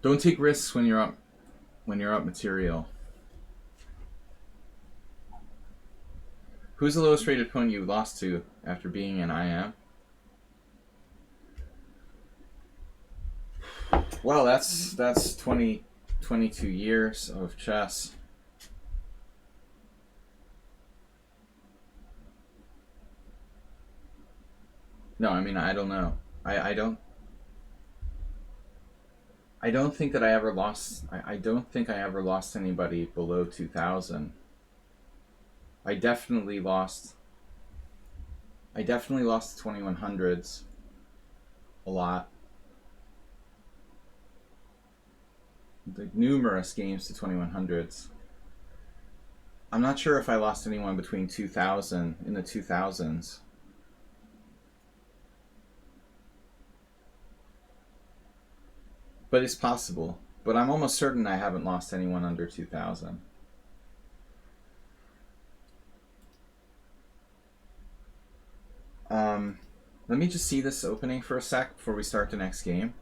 Don't take risks when you're up material. Who's the lowest rated opponent you lost to after being in IM? Well, that's 22 years of chess. No, I mean, I don't know. I don't think that I ever lost... I don't think I ever lost anybody below 2,000. I definitely lost the 2100s a lot. Like numerous games to 2100s. I'm not sure if I lost anyone between 2000 in the 2000s. But it's possible. But I'm almost certain I haven't lost anyone under 2000. Let me just see this opening for a sec before we start the next game.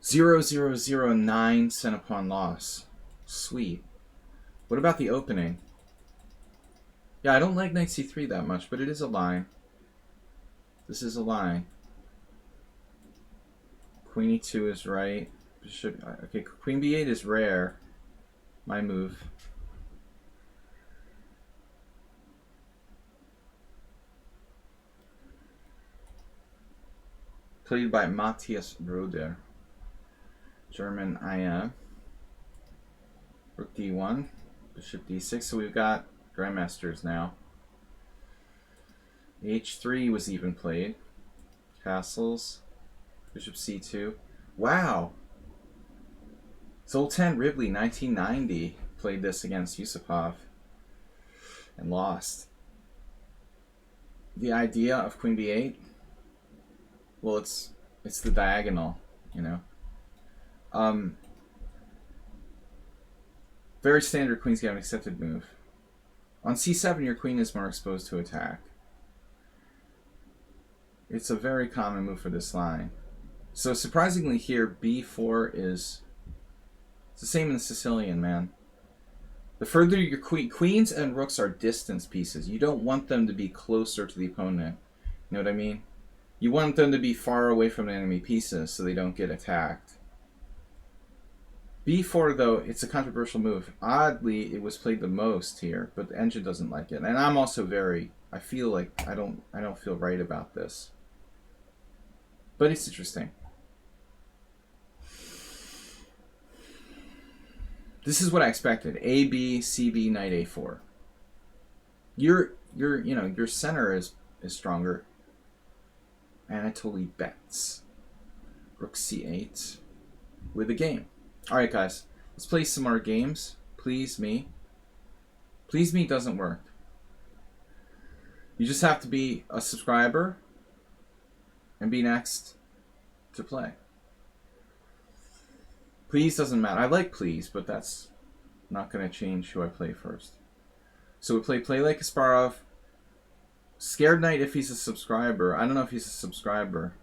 0009 cent upon loss. Sweet. What about the opening? Yeah, I don't like knight c3 that much, but it is a line. This is a line. Queen e2 is right. Okay, queen b8 is rare. My move. Played by Matthias Roder. German IM. Rook d1. Bishop d6. So we've got grandmasters now. h3 was even played. Castles. Bishop c2. Wow! Zoltan Ribley, 1990, played this against Yusupov and lost. The idea of queen b8, well, it's the diagonal, you know. Very standard queen's gambit accepted move. On c7, your queen is more exposed to attack. It's a very common move for this line. So surprisingly here, b4 is... It's the same in the Sicilian, man. The further your queens and rooks are distance pieces. You don't want them to be closer to the opponent. You know what I mean? You want them to be far away from the enemy pieces so they don't get attacked. b4, though, it's a controversial move. Oddly, it was played the most here, but the engine doesn't like it. And I'm also very... I feel like I don't feel right about this. But it's interesting. This is what I expected. A, B, C, B, knight A4. Your center is stronger. Anatoly bets. Rook C8 with a game. All right, guys. Let's play some more games. Please me. Please me doesn't work. You just have to be a subscriber and be next to play. Please doesn't matter. I like please, but that's not going to change who I play first. So we play like Kasparov. Scared Knight if he's a subscriber. I don't know if he's a subscriber.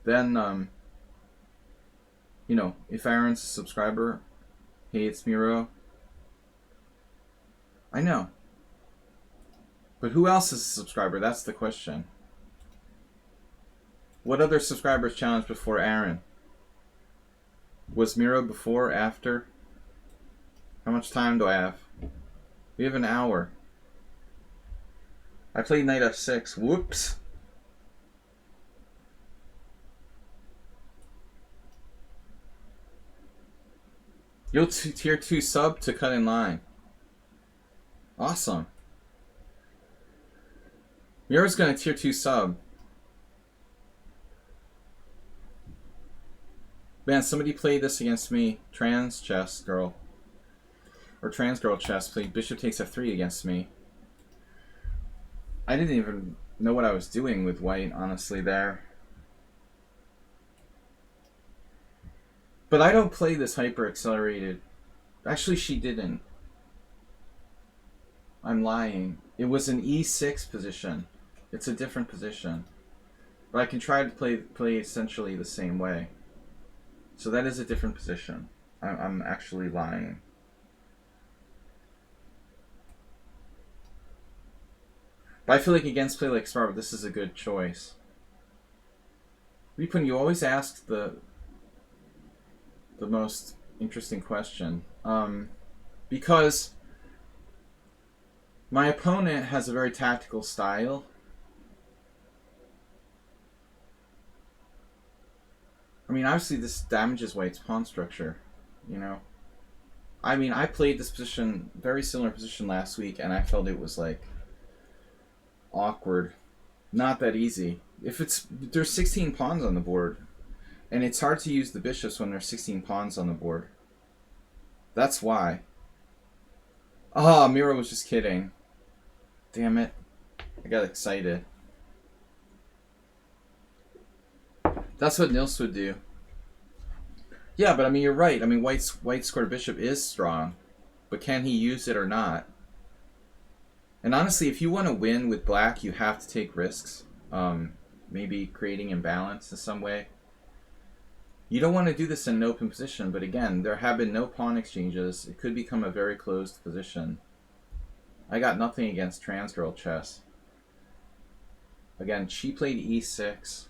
Then, you know, if Aaron's a subscriber, hey, it's Miro. I know. But who else is a subscriber? That's the question. What other subscribers challenged before Aaron? Was Miro before, after? How much time do I have? We have an hour. I played knight f6. Whoops. You'll tier 2 sub to cut in line. Awesome. Miro's gonna tier 2 sub. Man, somebody played this against me. Trans chess girl. Or trans girl chess played bishop takes f3 against me. I didn't even know what I was doing with white, honestly, there. But I don't play this hyper accelerated. Actually, she didn't. I'm lying. It was an e6 position. It's a different position. But I can try to play essentially the same way. So that is a different position. I'm actually lying. But I feel like against play like Kasparov, this is a good choice. Ripun, you always ask the most interesting question. Because my opponent has a very tactical style. I mean, obviously this damages white's pawn structure, you know. I mean, I played this position, very similar position last week, and I felt it was like awkward. Not that easy. There's 16 pawns on the board, and it's hard to use the bishops when there's 16 pawns on the board. That's why. Ah, Miro was just kidding. Damn it. I got excited. That's what Nils would do. Yeah, but I mean, you're right. I mean, white's square bishop is strong, but can he use it or not? And honestly, if you want to win with black, you have to take risks. Maybe creating imbalance in some way. You don't want to do this in an open position, but again, there have been no pawn exchanges. It could become a very closed position. I got nothing against trans girl chess. Again, she played e6.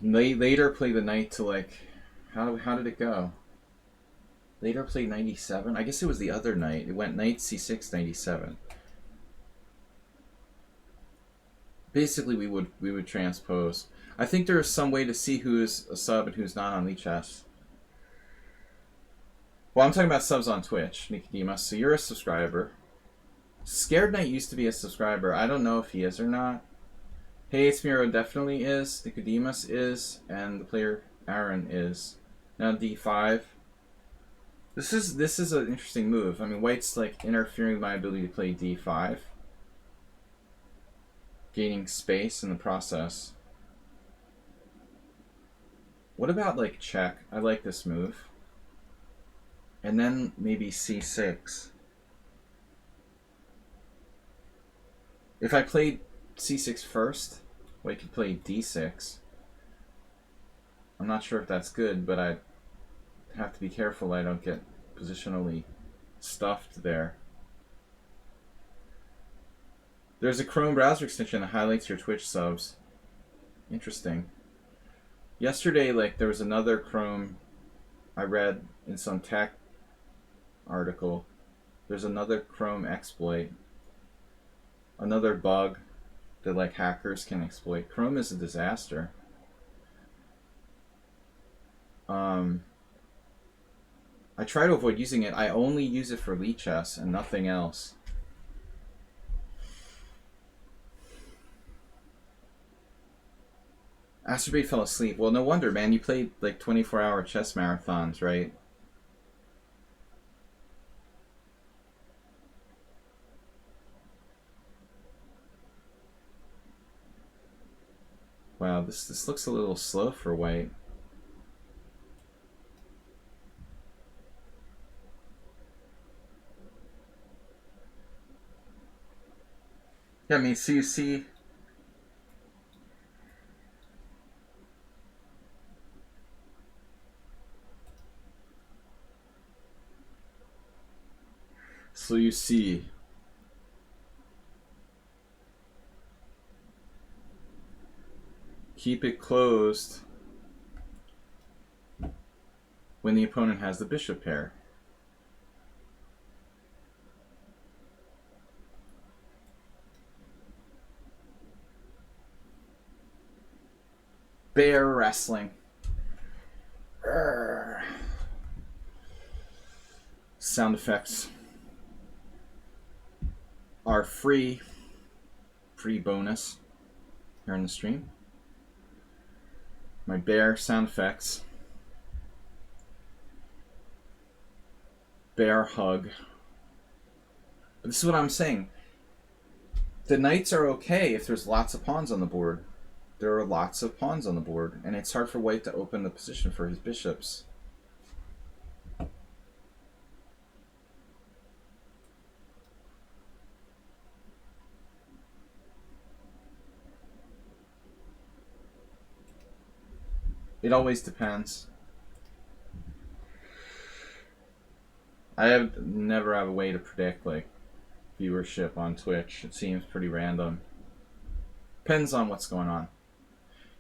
Later played the knight to like, how did it go? Later played 97. I guess it was the other knight. It went knight c6 97. Basically, we would transpose. I think there is some way to see who's a sub and who's not on Lichess. Well, I'm talking about subs on Twitch, Nicodemus. So you're a subscriber. Scared Knight used to be a subscriber. I don't know if he is or not. Hey, it's Miro definitely is. Nicodemus is, and the player Aaron is. Now d5. This is an interesting move. I mean, white's like interfering with my ability to play d5, gaining space in the process. What about like check? I like this move. And then maybe c6. If I played c6 first, white could play d6. I'm not sure if that's good, but I have to be careful I don't get positionally stuffed there. There's a Chrome browser extension that highlights your Twitch subs. Interesting. Yesterday, like, there was another Chrome I read in some tech article. There's another Chrome exploit. Another bug that, like, hackers can exploit. Chrome is a disaster. I try to avoid using it. I only use it for Lichess and nothing else. Asterbait fell asleep. Well, no wonder, man. You played like 24-hour chess marathons, right? Wow, this looks a little slow for white. Yeah, I mean, so you see... So you see... Keep it closed when the opponent has the bishop pair. Bear wrestling. Urgh. Sound effects are free bonus here in the stream. My bear sound effects. Bear hug. But this is what I'm saying. The knights are okay if there's lots of pawns on the board. There are lots of pawns on the board, and it's hard for white to open the position for his bishops. It always depends. I never have a way to predict like viewership on Twitch. It seems pretty random. Depends on what's going on.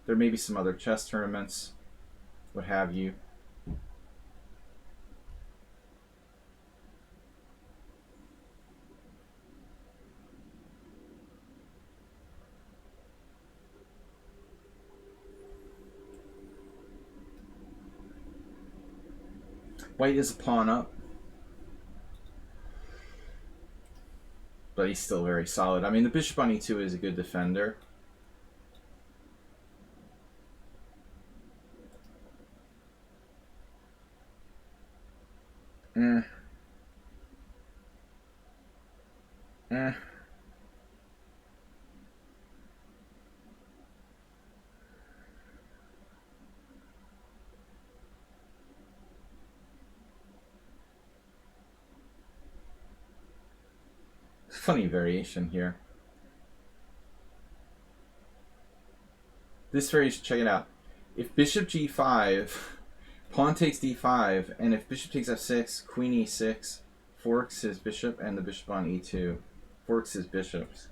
There may be some other chess tournaments, what have you. White is a pawn up, but he's still very solid. I mean, the bishop on e2 is a good defender. Funny variation here. This variation, check it out. If bishop g5, pawn takes d5, and if bishop takes f6, queen e6, forks his bishop, and the bishop on e2 forks his bishops.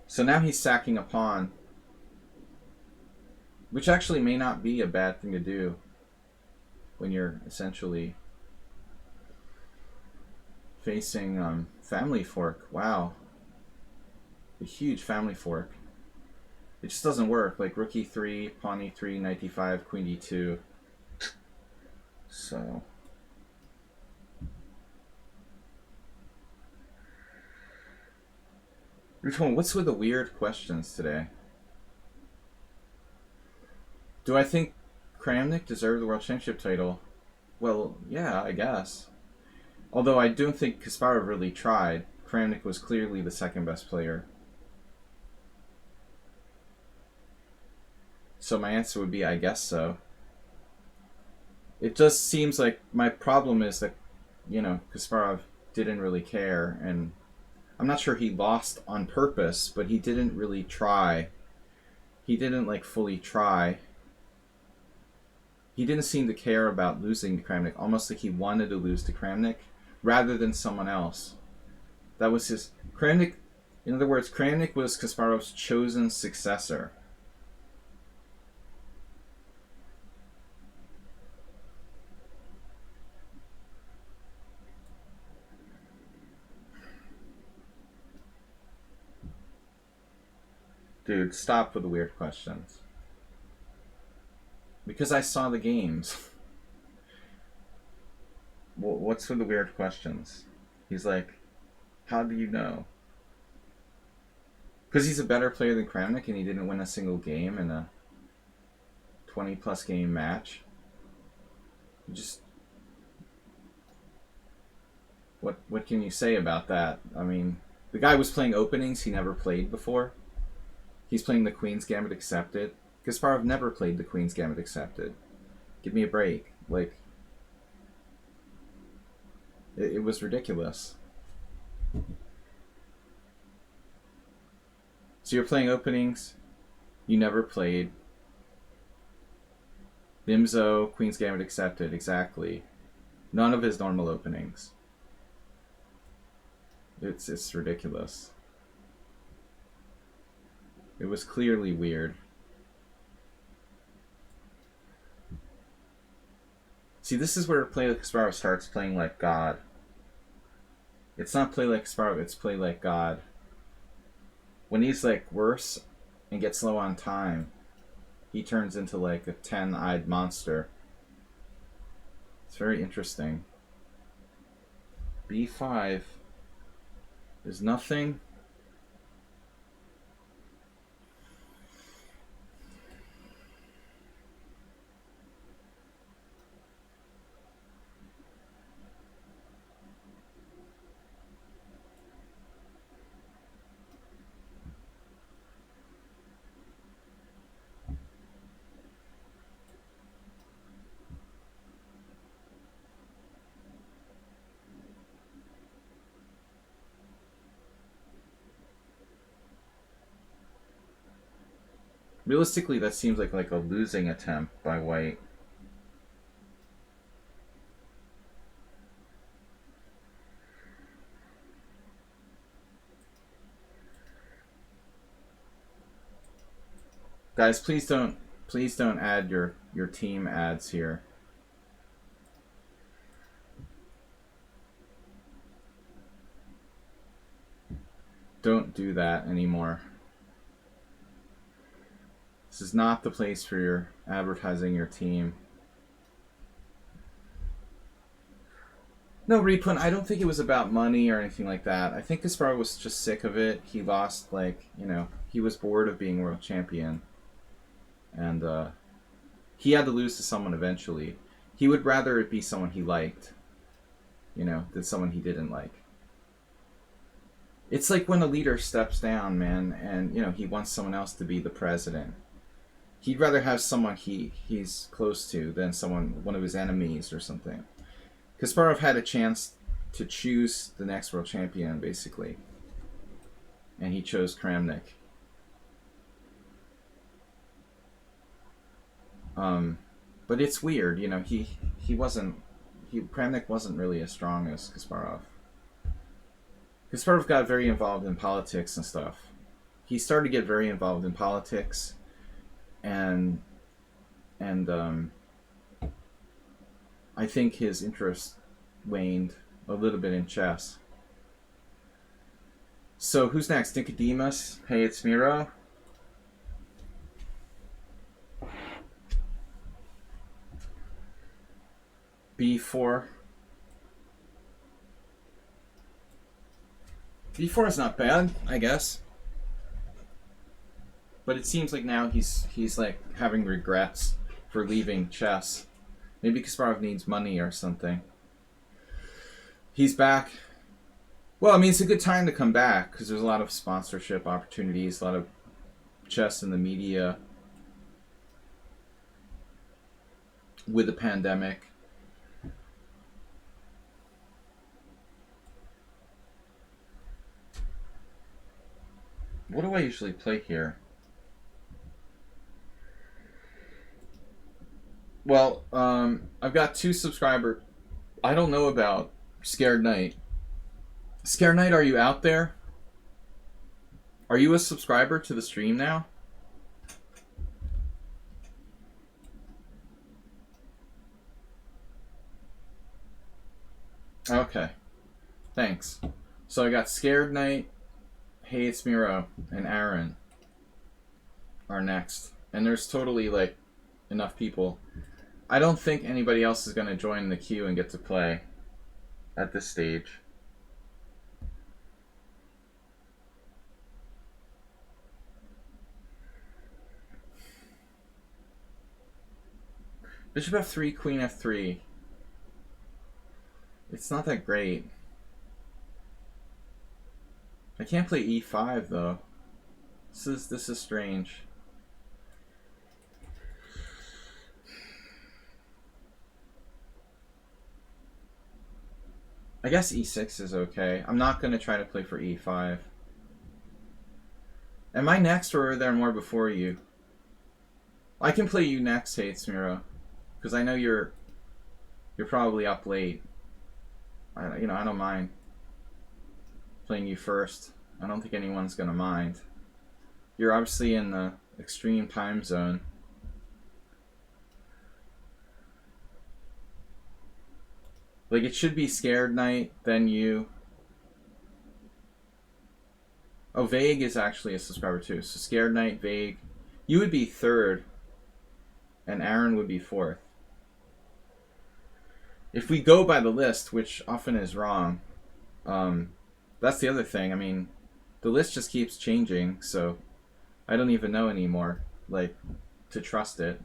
So now he's sacking a pawn, which actually may not be a bad thing to do when you're essentially facing family fork. Wow. A huge family fork. It just doesn't work. Like rook e3, pawn e3, knight d5, queen d2. So... what's with the weird questions today? Do I think Kramnik deserved the World Championship title? Well, yeah, I guess. Although I don't think Kasparov really tried. Kramnik was clearly the second best player. So my answer would be, I guess so. It just seems like my problem is that, you know, Kasparov didn't really care, and I'm not sure he lost on purpose, but he didn't really try. He didn't, like, fully try. He didn't seem to care about losing to Kramnik, almost like he wanted to lose to Kramnik rather than someone else. That was his... Kramnik, in other words, Kramnik was Kasparov's chosen successor. Dude, stop with the weird questions. Because I saw the games. What's with the weird questions? He's like, how do you know? Because he's a better player than Kramnik and he didn't win a single game in a 20-plus game match. You just... What can you say about that? I mean, The guy was playing openings he never played before. He's playing the Queen's Gambit Accepted. Kasparov never played the Queen's Gambit Accepted. Give me a break. Like, it was ridiculous. So you're playing openings you never played. Bimzo, Queen's Gambit Accepted, exactly. None of his normal openings. It's ridiculous. It was clearly weird. See, this is where Play Like Kasparov starts playing like God. It's not Play Like Kasparov, it's Play Like God. When he's like worse and gets low on time, he turns into like a 10-eyed monster. It's very interesting. B5. There's nothing. Realistically, that seems like a losing attempt by White. Guys, please don't add your team ads here. Don't do that anymore. This is not the place for your advertising your team. No, Repun, I don't think it was about money or anything like that. I think Kasparov was just sick of it. He lost, he was bored of being world champion. And he had to lose to someone eventually. He would rather it be someone he liked, than someone he didn't like. It's like when a leader steps down, man, and, he wants someone else to be the president. He'd rather have someone he's close to than one of his enemies or something. Kasparov had a chance to choose the next world champion, basically. And he chose Kramnik. But it's weird, Kramnik wasn't really as strong as Kasparov. Kasparov got very involved in politics and stuff. He started to get very involved in politics, and I think his interest waned a little bit in chess. So who's next? Nicodemus? Hey, it's Miro. B4. B4 is not bad, I guess. But it seems like now he's like having regrets for leaving chess. Maybe Kasparov needs money or something. He's back. Well, I mean, it's a good time to come back because there's a lot of sponsorship opportunities, a lot of chess in the media with the pandemic. What do I usually play here? Well, I've got 2 subscribers. I don't know about Scared Knight. Scared Knight, are you out there? Are you a subscriber to the stream now? Okay. Thanks. So I got Scared Knight, Hey It's Miro, and Aaron are next. And there's totally enough people. I don't think anybody else is going to join the queue and get to play at this stage. Bishop f3, queen f3. It's not that great. I can't play e5 though. This is strange. I guess e6 is okay. I'm not going to try to play for e5. Am I next or are there more before you? I can play you next, Hates Miro, because I know you're probably up late. I don't mind playing you first. I don't think anyone's going to mind. You're obviously in the extreme time zone. Like, it should be Scared Knight, then you. Oh, Vague is actually a subscriber too. So Scared Knight, Vague. You would be third, and Aaron would be fourth. If we go by the list, which often is wrong, that's the other thing. I mean, the list just keeps changing, so I don't even know anymore, like, to trust it.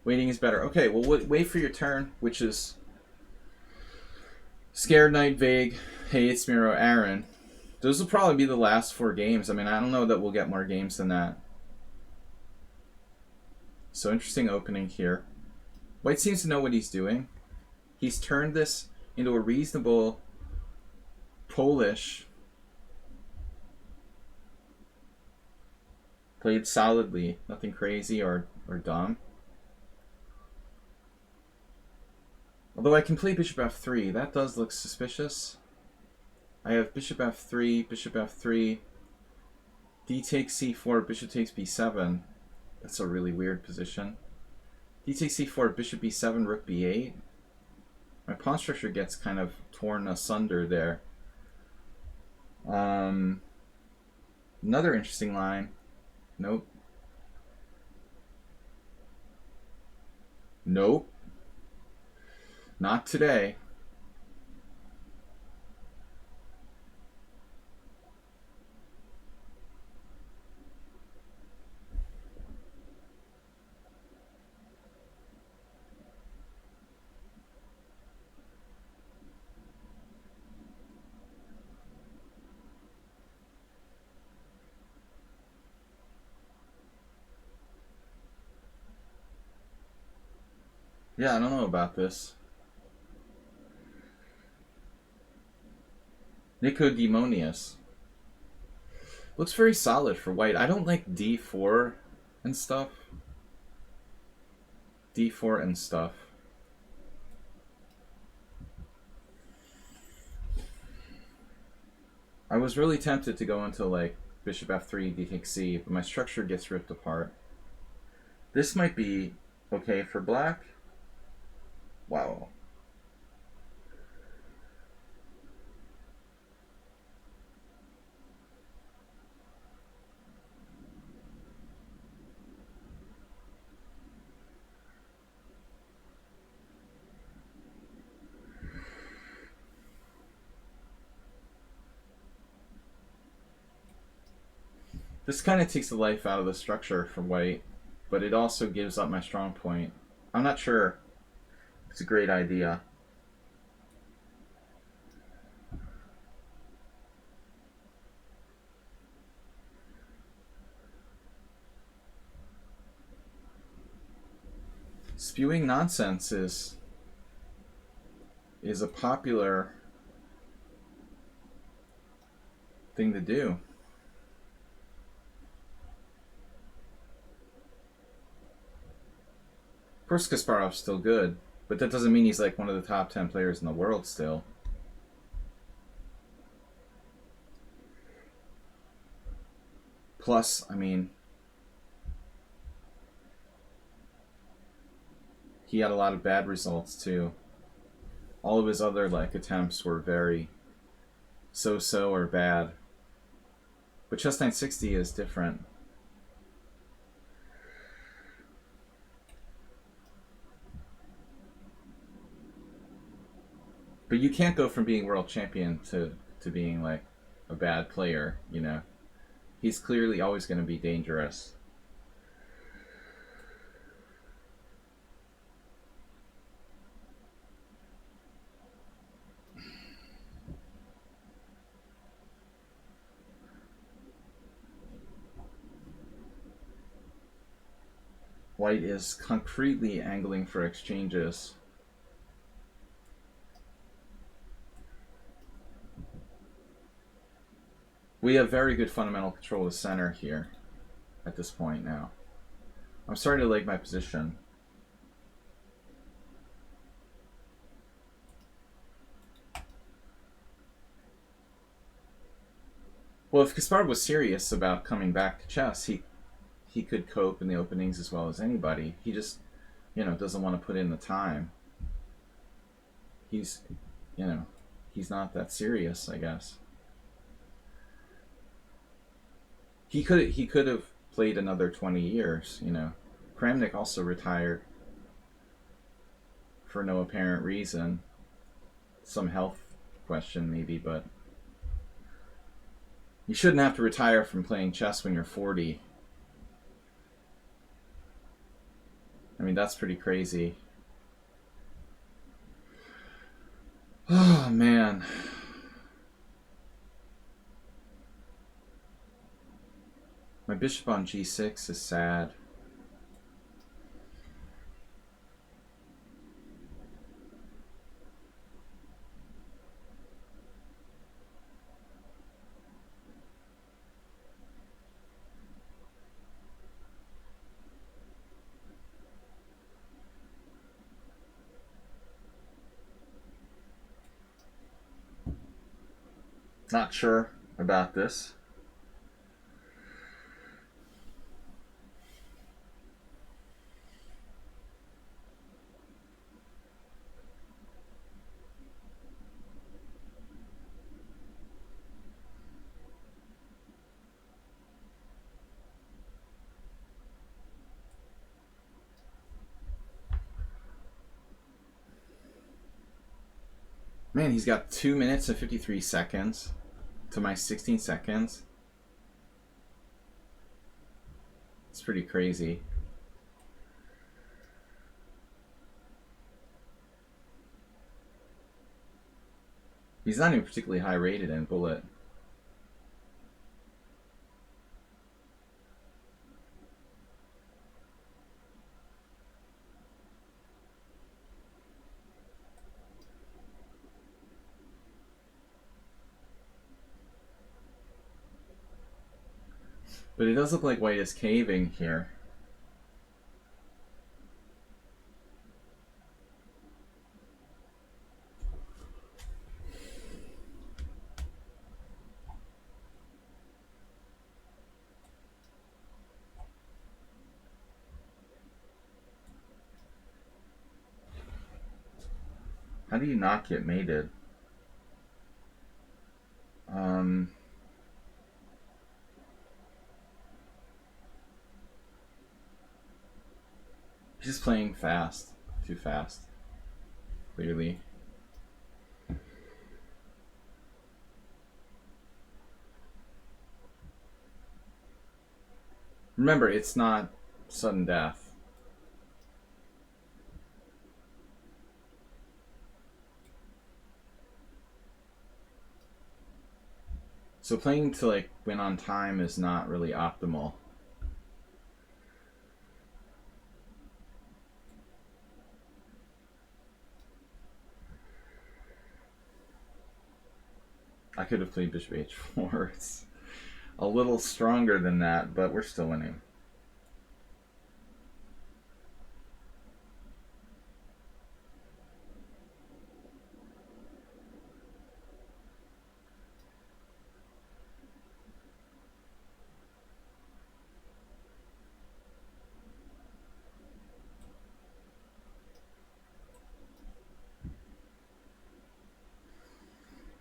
Waiting is better. Okay, well, wait for your turn, which is Scared Knight, Vague, Hey, it's Miro, Aaron. Those will probably be the last 4 games. I mean, I don't know that we'll get more games than that. So interesting opening here. White seems to know what he's doing. He's turned this into a reasonable Polish. Played solidly. Nothing crazy or dumb. Although I can play bishop f3. That does look suspicious. I have bishop f3, bishop f3. D takes c4, bishop takes b7. That's a really weird position. D takes c4, bishop b7, rook b8. My pawn structure gets kind of torn asunder there. Another interesting line. Nope. Nope. Not today. Yeah, I don't know about this. Nicodemonius. Looks very solid for white. I don't like d4 and stuff. D4 and stuff. I was really tempted to go into like bishop f3, d takes c, but my structure gets ripped apart. This might be okay for black. Wow. This kind of takes the life out of the structure for white, but it also gives up my strong point. I'm not sure it's a great idea. Spewing nonsense is a popular thing to do. Of course, Kasparov's still good, but that doesn't mean he's like one of the top 10 players in the world still. Plus, I mean, he had a lot of bad results too. All of his other like attempts were very so-so or bad. But Chess 960 is different. But you can't go from being world champion to being like a bad player, you know. He's clearly always going to be dangerous. White is concretely angling for exchanges. We have very good fundamental control of the center here at this point now. I'm starting to like my position. Well, if Kasparov was serious about coming back to chess, he could cope in the openings as well as anybody. He just, doesn't want to put in the time. He's not that serious, I guess. He could have played another 20 years, Kramnik also retired for no apparent reason. Some health question maybe, but you shouldn't have to retire from playing chess when you're 40. I mean, that's pretty crazy. Oh, man. My bishop on g6 is sad. Not sure about this. Man, he's got 2 minutes and 53 seconds to my 16 seconds. It's pretty crazy. He's not even particularly high rated in Bullet. But it does look like White is caving here. How do you not get mated? He's just playing fast. Too fast. Clearly. Remember, it's not sudden death. So playing to win on time is not really optimal. I could have played bishop h4. It's a little stronger than that, but we're still winning.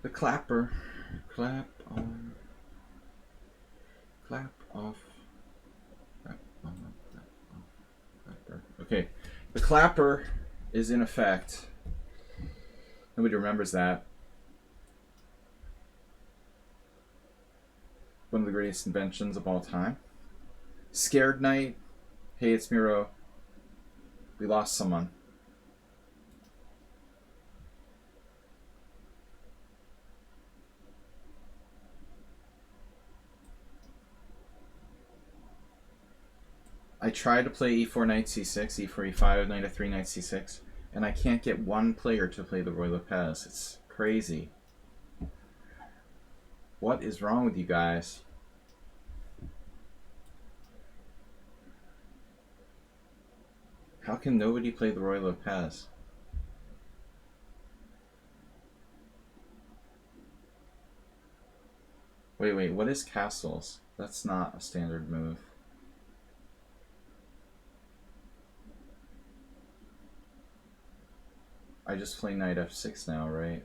The clapper. Clap on. Clap off. Clap on. Clap off. Clapper. Okay. The clapper is in effect. Nobody remembers that. One of the greatest inventions of all time. Scared Knight. Hey, it's Miro. We lost someone. I try to play e4, knight c6, e4, e5, knight f3, knight c6, and I can't get one player to play the Ruy Lopez. It's crazy. What is wrong with you guys? How can nobody play the Ruy Lopez? Wait, what is castles? That's not a standard move. I just play knight f6 now, right?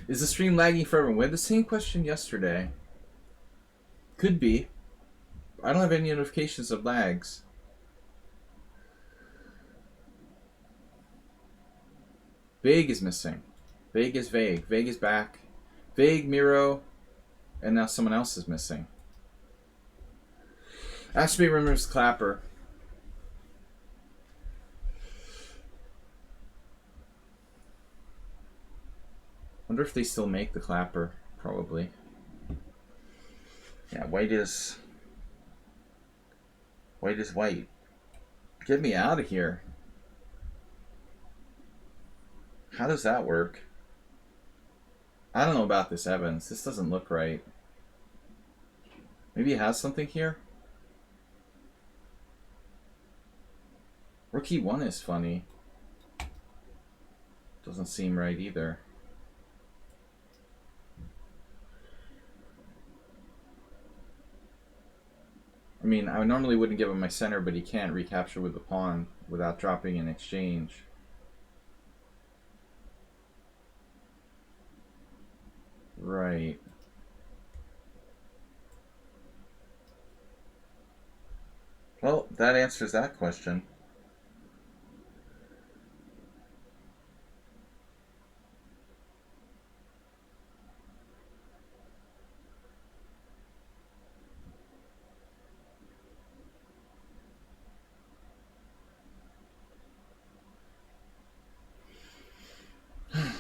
Is the stream lagging forever? We had the same question yesterday. Could be. I don't have any notifications of lags. Vague is missing. Vague is vague. Vague is back. Vague, Miro, and now someone else is missing. Ashby removes Clapper. Wonder if they still make the Clapper. Probably. Yeah, white is white. Get me out of here. How does that work? I don't know about this, Evans. This doesn't look right. Maybe it has something here? Rook e1 is funny. Doesn't seem right either. I mean, I normally wouldn't give him my center, but he can't recapture with the pawn without dropping in exchange. Right. Well, that answers that question.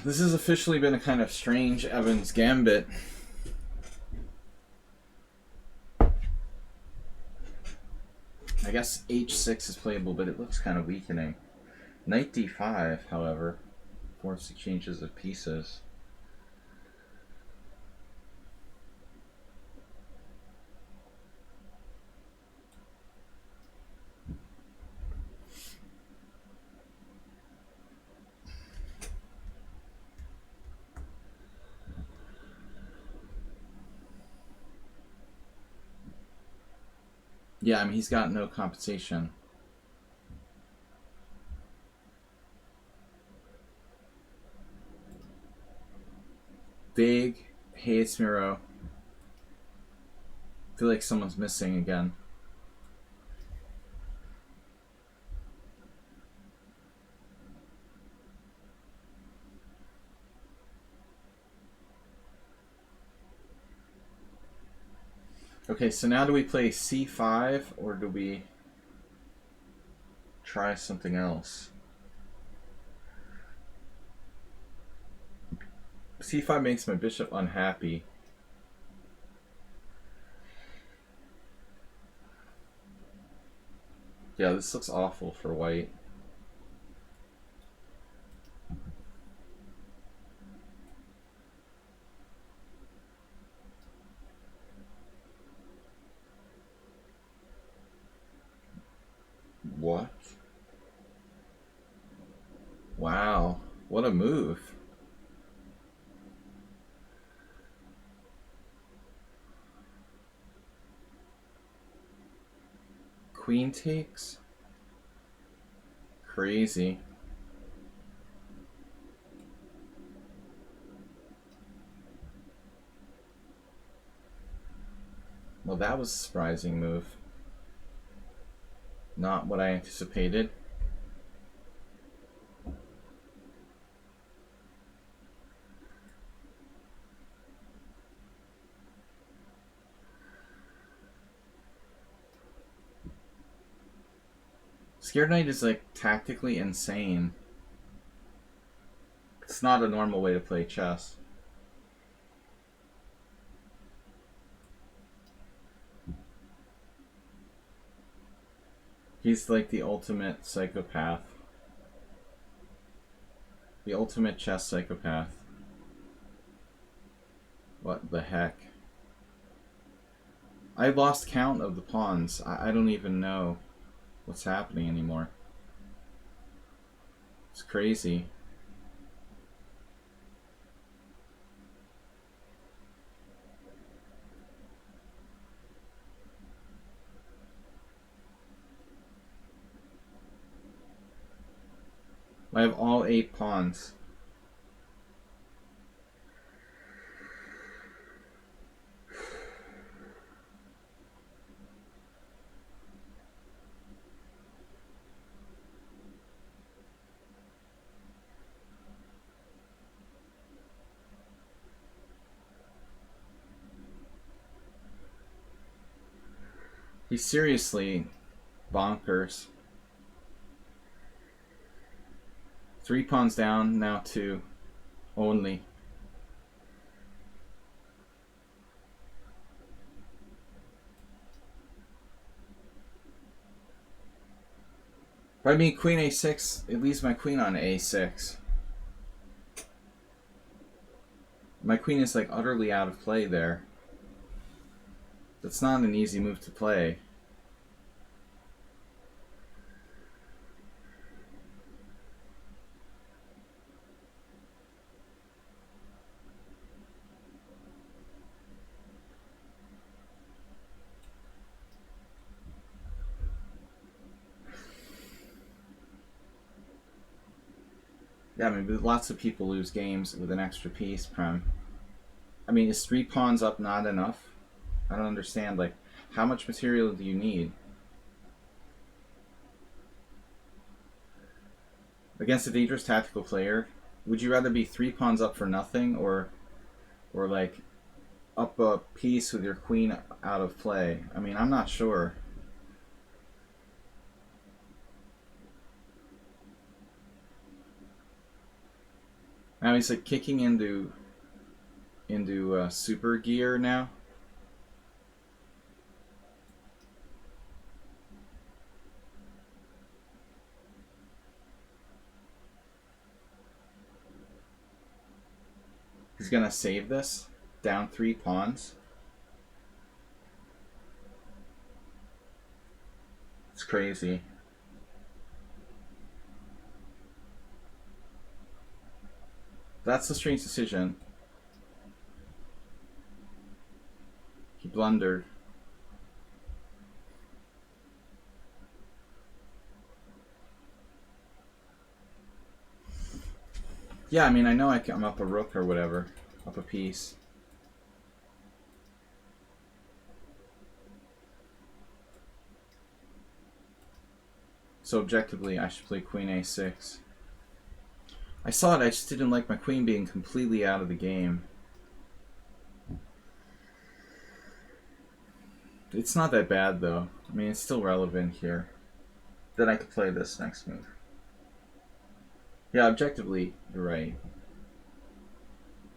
This has officially been a kind of strange Evans gambit. I guess h6 is playable, but it looks kind of weakening. Knight d5, however, forced exchanges of pieces. Yeah, I mean, he's got no compensation. Big. Hey, it's Miro. I feel like someone's missing again. Okay, so now do we play c5 or do we try something else? c5 makes my bishop unhappy. Yeah, this looks awful for white. What? Wow, what a move. Queen takes? Crazy. Well, that was a surprising move. Not what I anticipated. Scared Knight is like tactically insane. not a normal way to play chess. He's like the ultimate psychopath. The ultimate chess psychopath. What the heck? I lost count of the pawns. I don't even know what's happening anymore. It's crazy. I have all 8 pawns. He's seriously bonkers. 3 pawns down, now 2 only. If I mean queen a6, it leaves my queen on a6. My queen is like utterly out of play there. That's not an easy move to play. Yeah, I mean, lots of people lose games with an extra piece, Prem. I mean, is 3 pawns up not enough? I don't understand, like, how much material do you need? Against a dangerous tactical player, would you rather be 3 pawns up for nothing, or like, up a piece with your queen out of play? I mean, I'm not sure. Now he's like kicking into super gear now. He's gonna save this down 3 pawns. It's crazy. That's a strange decision. He blundered. Yeah, I mean, I know I'm up a rook or whatever. Up a piece. So objectively, I should play queen a6. I saw it, I just didn't like my queen being completely out of the game. It's not that bad, though. I mean, it's still relevant here. Then I could play this next move. Yeah, objectively, you're right.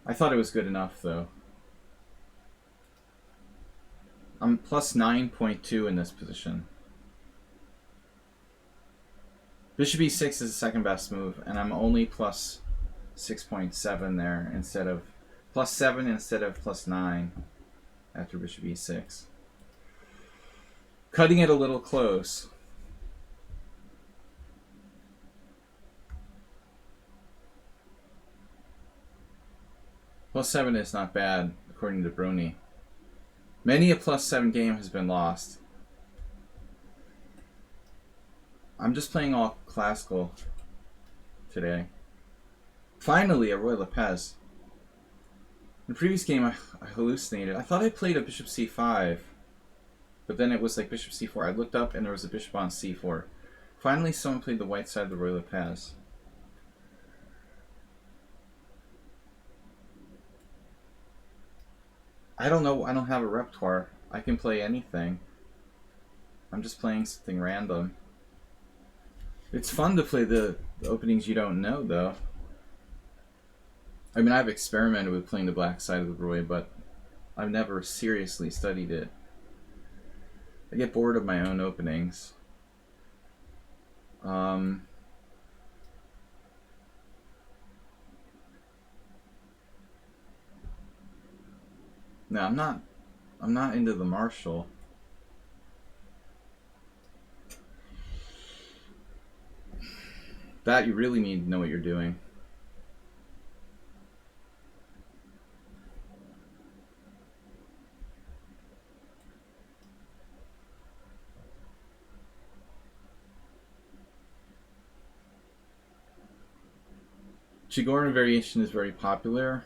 I thought it was good enough, though. I'm plus 9.2 in this position. Bishop e6 is the second best move, and I'm only plus 6.7 there instead of plus 7 instead of plus 9 after bishop e6. Cutting it a little close. Plus 7 is not bad, according to Brony. Many a plus 7 game has been lost. I'm just playing all classical today. Finally, a Roy Lopez. In the previous game, I hallucinated. I thought I played a bishop c5, but then it was like bishop c4. I looked up and there was a bishop on c4. Finally, someone played the white side of the Roy Lopez. I don't know. I don't have a repertoire. I can play anything. I'm just playing something random. It's fun to play the openings you don't know, though. I mean, I've experimented with playing the black side of the Roy, but I've never seriously studied it. I get bored of my own openings. No, I'm not. I'm not into the Marshall. That you really need to know what you're doing. Chigorin variation is very popular.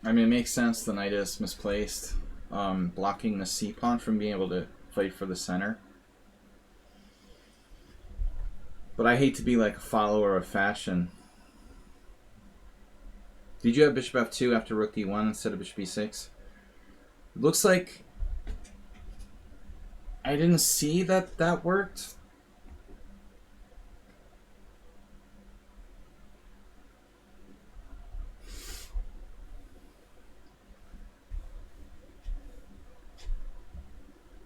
I mean, it makes sense the knight is misplaced, blocking the c-pawn from being able to fight for the center. But I hate to be like a follower of fashion. Did you have bishop f2 after rook d1 instead of bishop b6? Looks like I didn't see that that worked.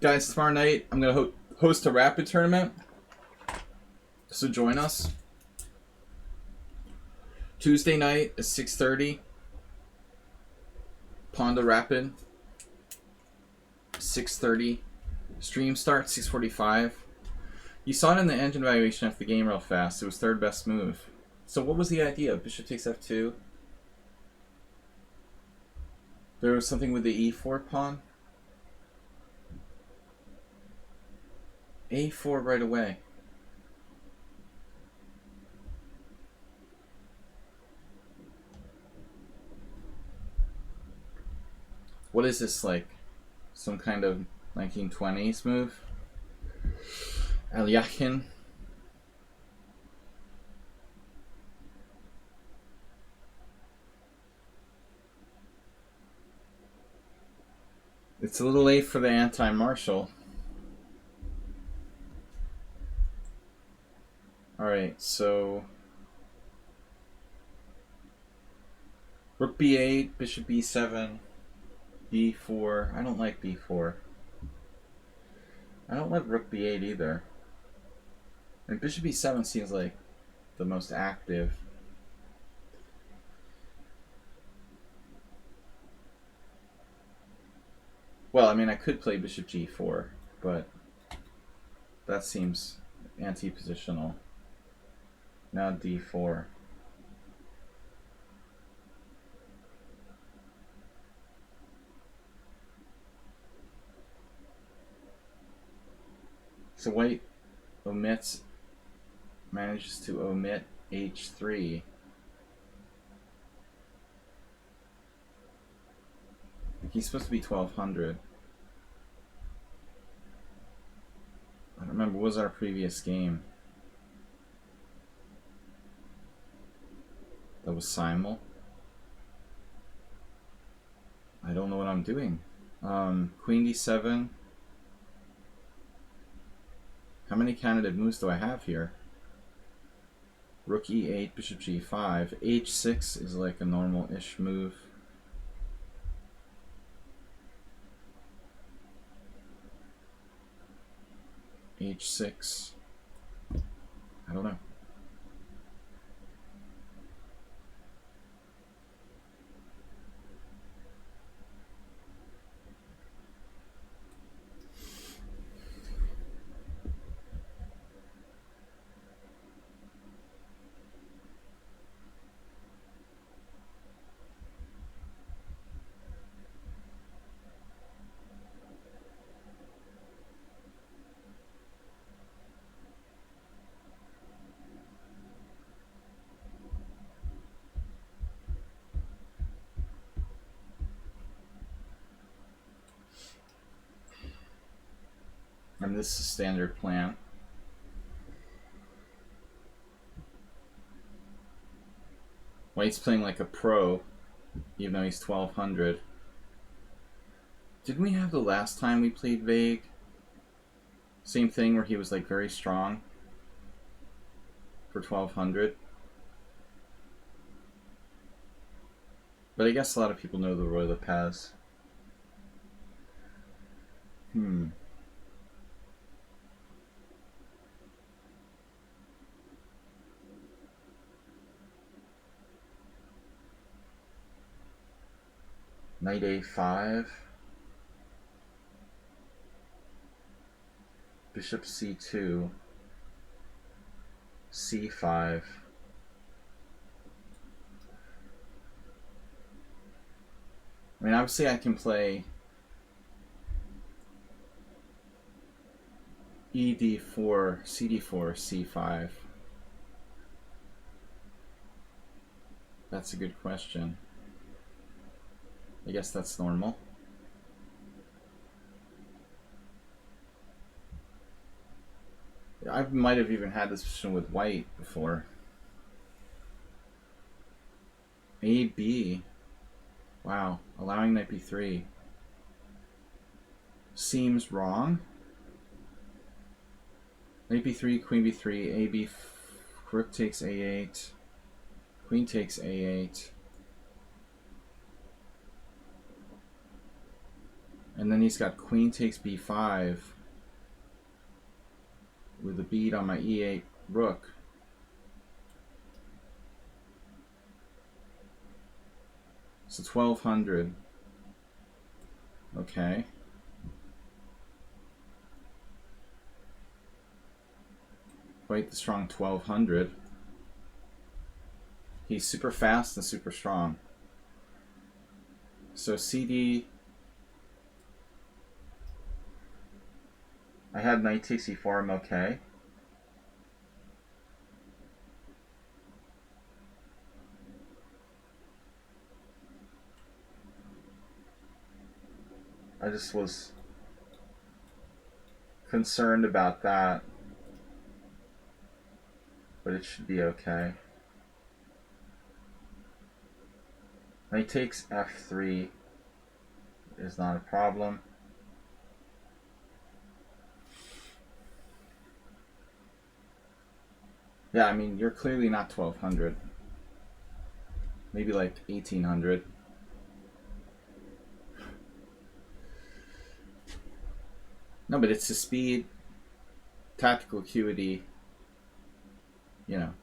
Guys, tomorrow night I'm going to host a rapid tournament. So join us. Tuesday night at 6:30. Ponda Rapid. 6:30. Stream starts 6:45. You saw it in the engine evaluation after the game real fast. It was third best move. So what was the idea? Bishop takes f2. There was something with the e4 pawn. a4 right away. What is this, like some kind of 1920s move? Alyakin. It's a little late for the anti-Marshall. Alright, so rook b8, bishop b7, b4. I don't like b4. I don't like rook b8 either. And bishop b7 seems like the most active. Well, I mean, I could play bishop g4, but that seems anti-positional. Now d4. So white manages to omit h3. He's supposed to be 1200. I don't remember, what was our previous game? That was simul. I don't know what I'm doing. Queen d7. How many candidate moves do I have here? Rook e8, bishop g5. h6 is like a normal-ish move. h6. I don't know. And this is standard plan. White's playing like a pro, even though he's 1200. Didn't we have the last time we played Vague? Same thing where he was like very strong for 1200. But I guess a lot of people know the Roy Lopez. Knight A5. Bishop C2. C5. I mean, obviously I can play ED4, CD4, C5. That's a good question. I guess that's normal. I might have even had this position with white before. AB. Wow, allowing knight B3 seems wrong. Knight B3, queen B3, AB, rook takes A8, queen takes A8. And then he's got queen takes B5 with a bead on my E8 rook. So 1200. Okay. Quite the strong 1200. He's super fast and super strong. So CD. I had knight takes E4. I'm okay. I just was concerned about that, but it should be okay. Knight takes F3 is not a problem. Yeah, I mean, you're clearly not 1200. Maybe like 1800. No, but it's the speed, tactical acuity. You know,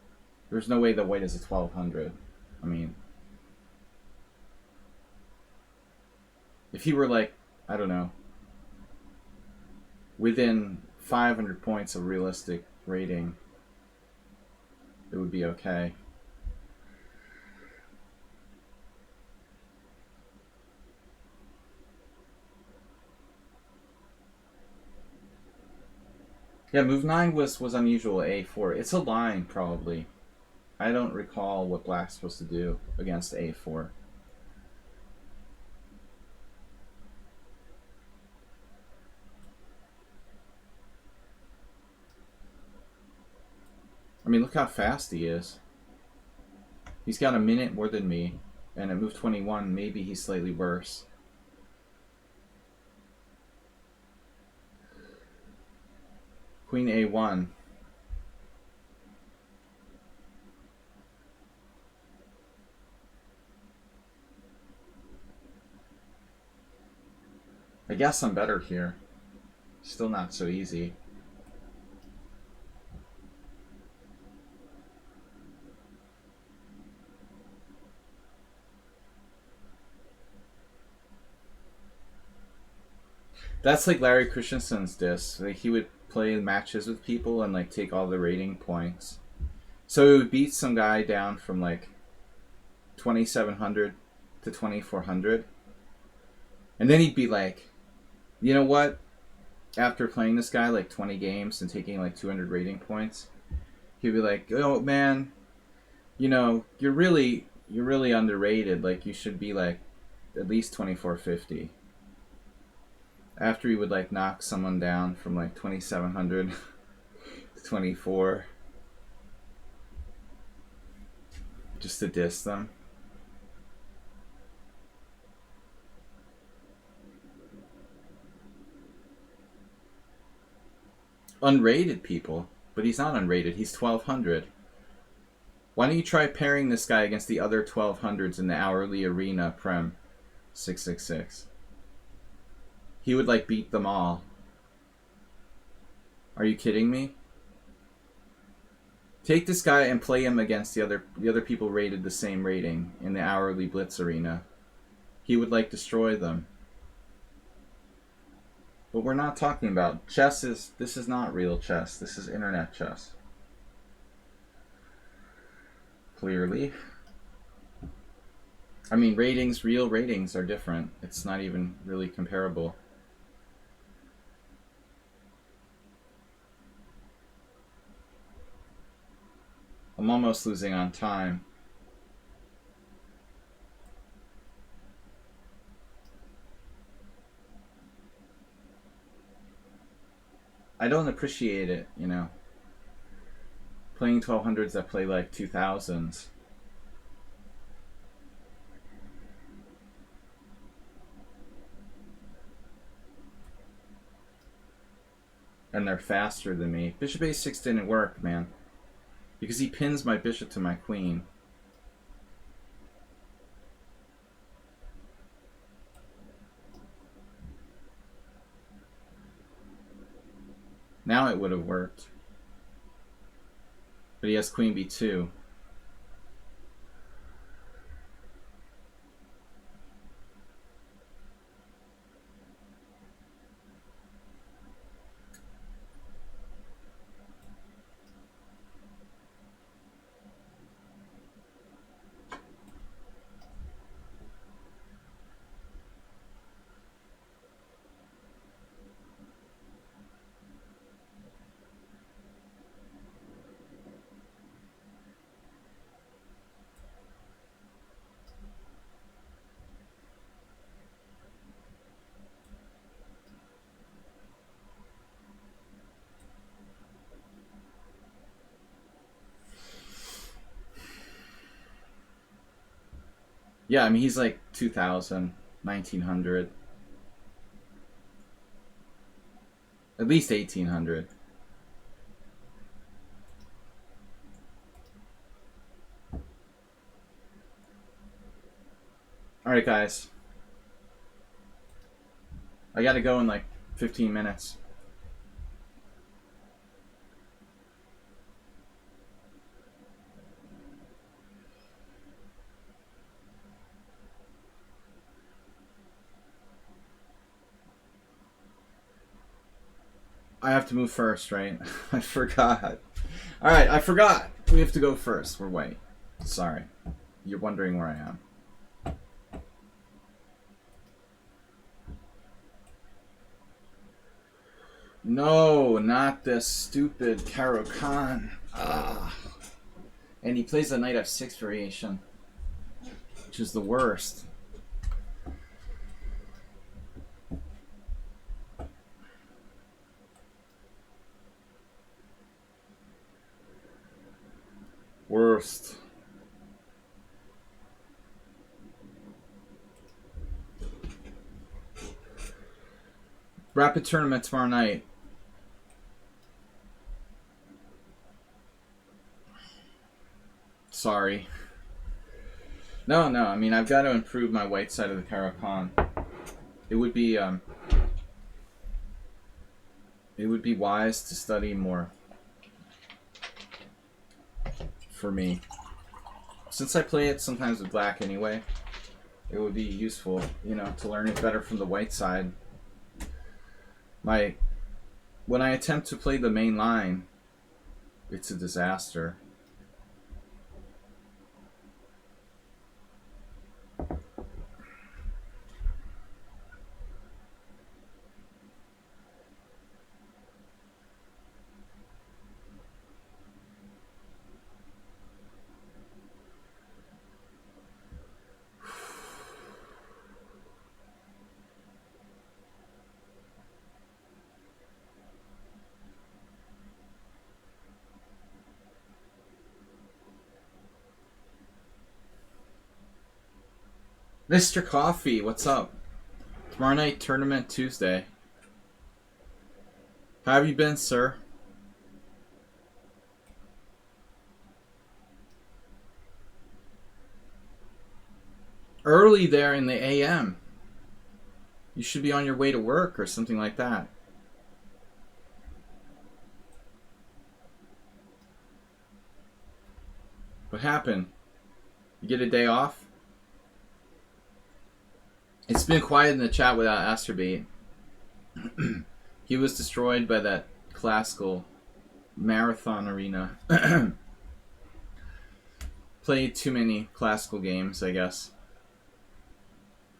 there's no way the white is a 1200. I mean, if he were like, I don't know, within 500 points of realistic rating, it would be okay. Yeah, move 9 was unusual, A4. It's a line, probably. I don't recall what black's supposed to do against A4. I mean, look how fast he is. He's got a minute more than me, and at move 21, maybe he's slightly worse. Queen A1. I guess I'm better here. Still not so easy. That's like Larry Christensen's disc. Like, he would play matches with people and like take all the rating points. So it would beat some guy down from like 2700 to 2400. And then he'd be like, you know what? After playing this guy like 20 games and taking like 200 rating points, he'd be like, oh man, you know, you're really underrated. Like, you should be like at least 2450. After he would like knock someone down from like 2700 to 24 just to diss them. unrated people, but he's not unrated. He's 1200. Why don't you try pairing this guy against the other 1200s in the hourly arena Prem 666? He would like beat them all. Are you kidding me? Take this guy and play him against the other people rated the same rating in the hourly Blitz arena. He would like destroy them. But we're not talking about chess. This is not real chess. This is internet chess. Clearly. I mean, real ratings are different. It's not even really comparable. I'm almost losing on time. I don't appreciate it, you know. Playing 1200s that play like 2000s. And they're faster than me. Bishop a6 didn't work, man. Because he pins my bishop to my queen. Now it would have worked. But he has queen b2. Yeah, I mean, he's like 2000, 1900. At least 1800. Alright, guys. I gotta go in like 15 minutes. I have to move first, right? I forgot. Alright, I forgot. We have to go first. We're white. Sorry. You're wondering where I am. No, not this stupid Caro Khan. Ah. And he plays a knight f6 variation, which is the worst. Worst. Rapid tournament tomorrow night. Sorry. No, I mean, I've got to improve my white side of the Caro Khan. It would be wise to study more for me. Since I play it sometimes with black anyway, it would be useful, you know, to learn it better from the white side. When I attempt to play the main line, it's a disaster. Mr. Coffee, what's up? Tomorrow night tournament Tuesday. How have you been, sir? early there in the AM. You should be on your way to work or something like that. What happened? You get a day off? It's been quiet in the chat without Asterbait. He was destroyed by that classical marathon arena. Played too many classical games, I guess.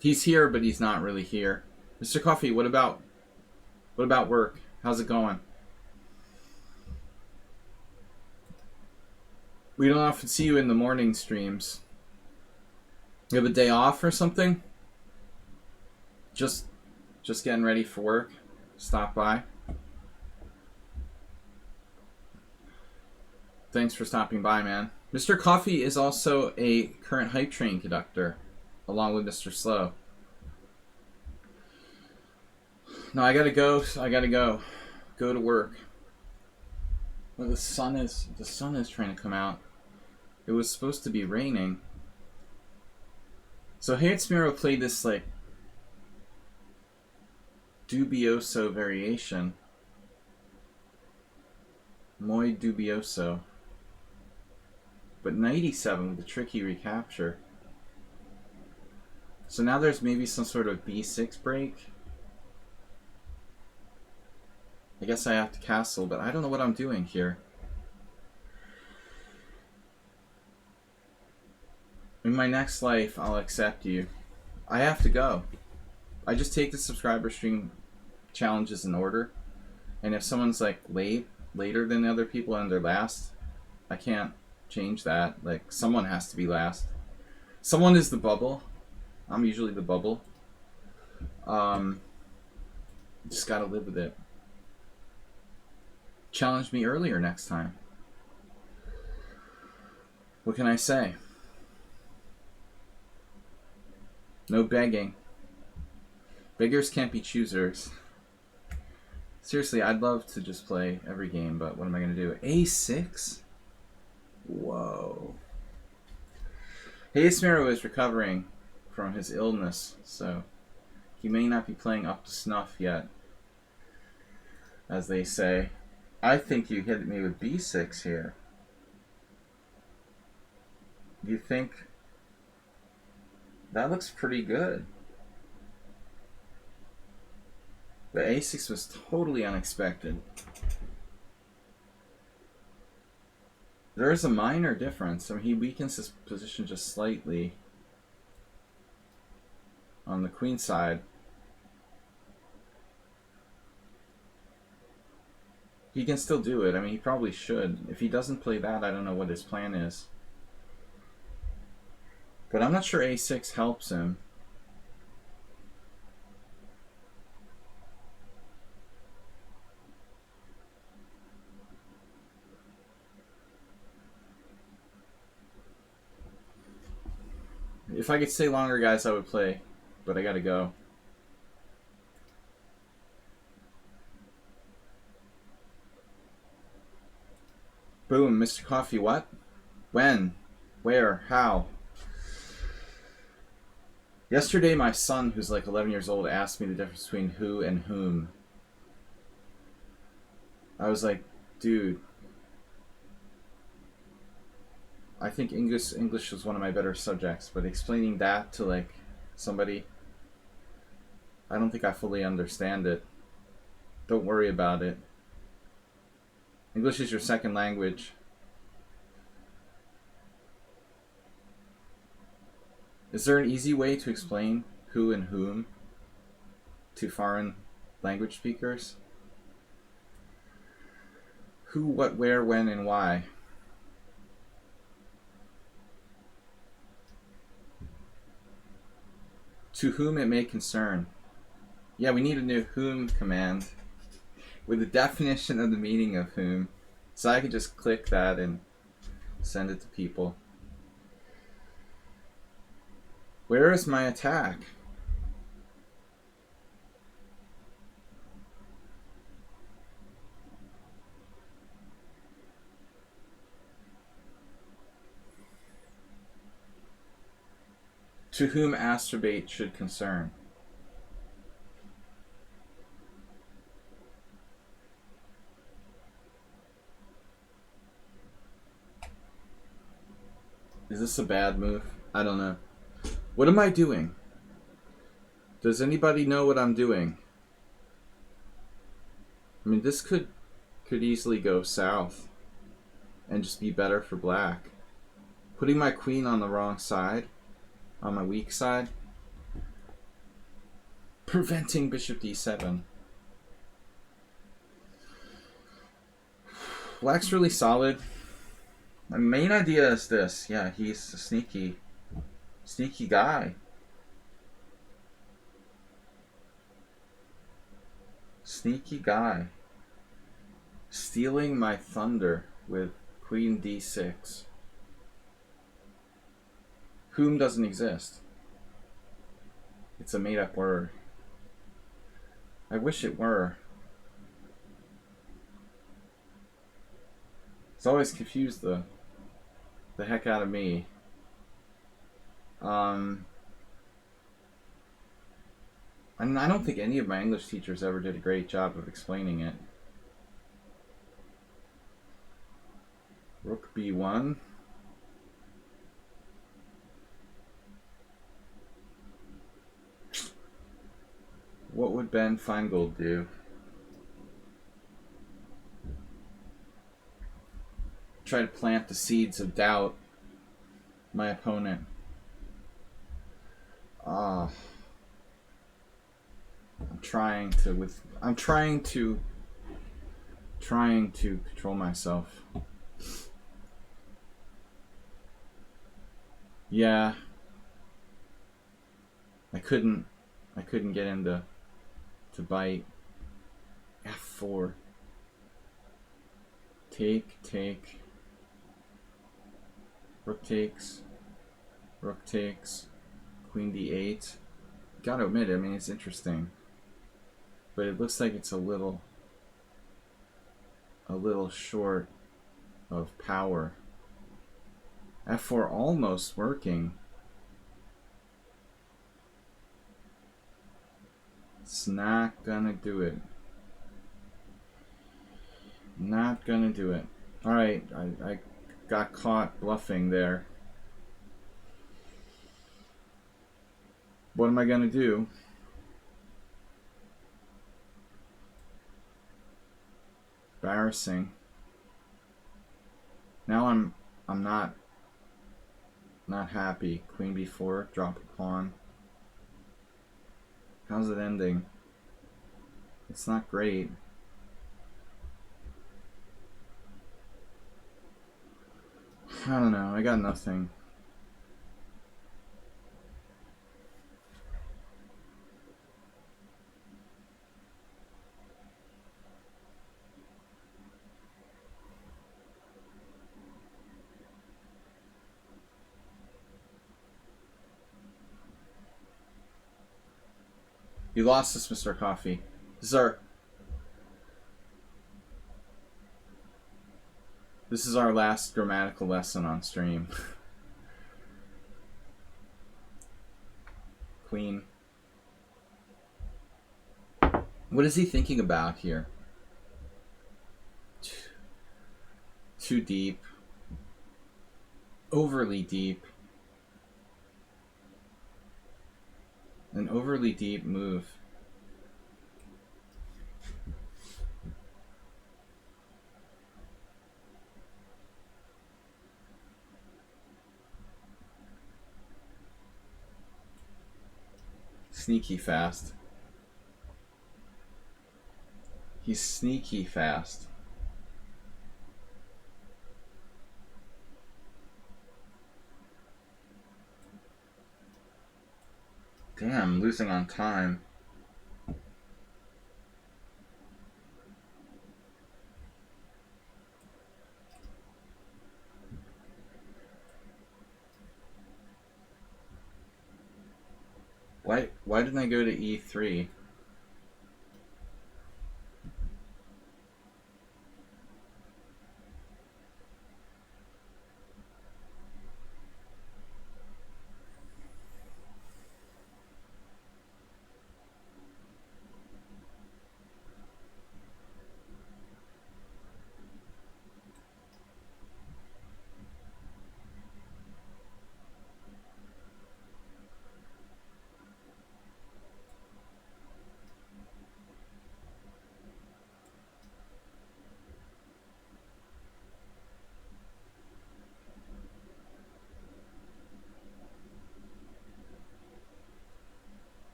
He's here, but he's not really here. Mr. Coffee, what about work? How's it going? We don't often see you in the morning streams. You have a day off or something? Just getting ready for work. Stop by. Thanks for stopping by, man. Mr. Coffee is also a current hype train conductor, along with Mr. Slow. No, I gotta go. Go to work. Well, the sun is trying to come out. It was supposed to be raining. So Hatsmiro played this like dubioso variation. Muy dubioso. But 97 with a tricky recapture. So now there's maybe some sort of b6 break. I guess I have to castle, but I don't know what I'm doing here. In my next life, I'll accept you. I have to go. I just take the subscriber stream challenges in order. And if someone's like later than the other people and they're last, I can't change that. Like, someone has to be last. Someone is the bubble. I'm usually the bubble. Just gotta live with it. Challenge me earlier next time. What can I say? No begging. Beggars can't be choosers. Seriously, I'd love to just play every game, but what am I going to do? A6? Whoa. Haysmiro is recovering from his illness, so he may not be playing up to snuff yet, as they say. I think you hit me with b6 here. You think that looks pretty good? But a6 was totally unexpected. There is a minor difference. I mean, he weakens his position just slightly on the queen side. He can still do it. I mean, he probably should. If he doesn't play that, I don't know what his plan is. But I'm not sure a6 helps him. If I could stay longer, guys, I would play. But I gotta go. Boom, Mr. Coffee, what? When? Where? How? Yesterday, my son, who's like 11 years old, asked me the difference between who and whom. I was like, dude, I think English was one of my better subjects, but explaining that to like somebody, I don't think I fully understand it. Don't worry about it. English is your second language. Is there an easy way to explain who and whom to foreign language speakers? Who, what, where, when, and why? To whom it may concern. Yeah, we need a new whom command with a definition of the meaning of whom. So I can just click that and send it to people. Where is my attack? To whom astrobate should concern. Is this a bad move? I don't know. What am I doing? Does anybody know what I'm doing? I mean, this could easily go south and just be better for black. Putting my queen on the wrong side, on my weak side. Preventing bishop d7. Black's really solid. My main idea is this. Yeah, he's a sneaky guy. Sneaky guy. Stealing my thunder with queen d6. Whom doesn't exist. It's a made-up word. I wish it were. It's always confused the heck out of me. And I don't think any of my English teachers ever did a great job of explaining it. Rook b1. What would Ben Feingold do? Try to plant the seeds of doubt my opponent. I'm trying to control myself. Yeah. I couldn't get him to bite. F4. Take. Rook takes. Rook takes. Queen d8. Gotta admit, I mean, it's interesting. But it looks like it's a little short of power. F4 almost working. It's not gonna do it. Not gonna do it. Alright, I got caught bluffing there. What am I gonna do? Embarrassing. Now I'm not happy. Queen b4, drop a pawn. How's it ending? It's not great. I don't know. I got nothing. You lost this, Mr. Coffee. This is our last grammatical lesson on stream. Queen. What is he thinking about here? Too deep. Overly deep. An overly deep move. Sneaky fast. He's sneaky fast. Damn, I'm losing on time. Why didn't I go to E3?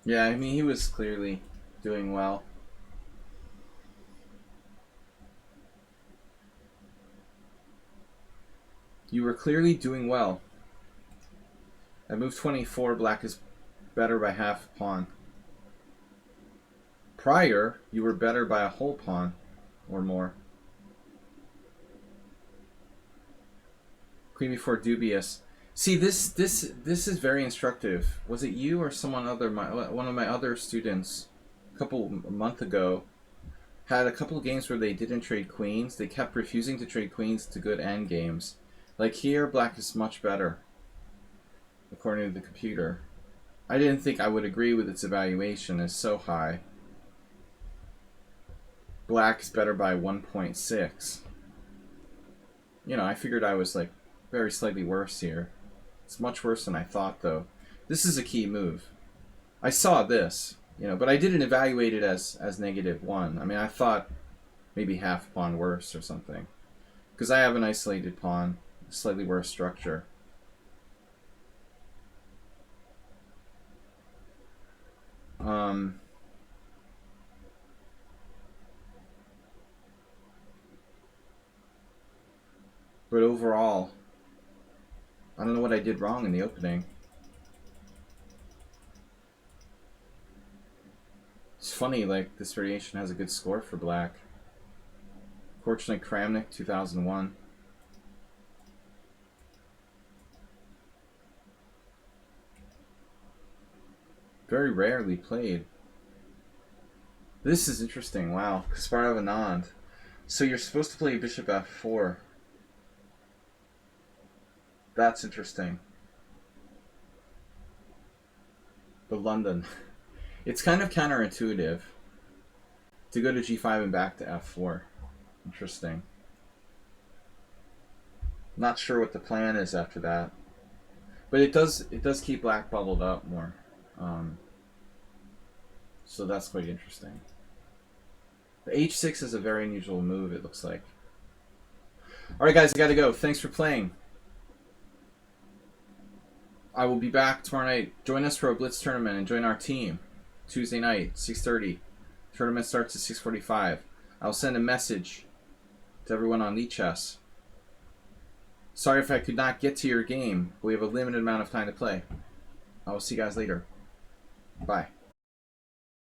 Yeah, I mean, he was clearly doing well. You were clearly doing well. At move 24, black is better by half a pawn. Prior, you were better by a whole pawn or more. Queen before dubious. See, this is very instructive. Was it you or someone other? One of my other students, a month ago, had a couple of games where they didn't trade queens. They kept refusing to trade queens to good end games. Like here, black is much better, according to the computer. I didn't think I would agree with its evaluation as so high. Black is better by 1.6. You know, I figured I was like very slightly worse here. It's much worse than I thought, though. This is a key move. I saw this, you know, but I didn't evaluate it as -1. I mean, I thought maybe half pawn worse or something. Because I have an isolated pawn, slightly worse structure. But overall, I don't know what I did wrong in the opening. It's funny, like, this variation has a good score for black. Fortunately, Kramnik, 2001. Very rarely played. This is interesting. Wow. Kasparov Anand. So you're supposed to play bishop f4. That's interesting. But London. It's kind of counterintuitive to go to g5 and back to f4. Interesting. Not sure what the plan is after that. But it does keep black bubbled up more. So that's quite interesting. The h6 is a very unusual move, it looks like. Alright guys, I gotta go. Thanks for playing. I will be back tomorrow night. Join us for a Blitz tournament and join our team. Tuesday night, 6:30. Tournament starts at 6:45. I'll send a message to everyone on Lichess. Sorry if I could not get to your game. We have a limited amount of time to play. I will see you guys later. Bye.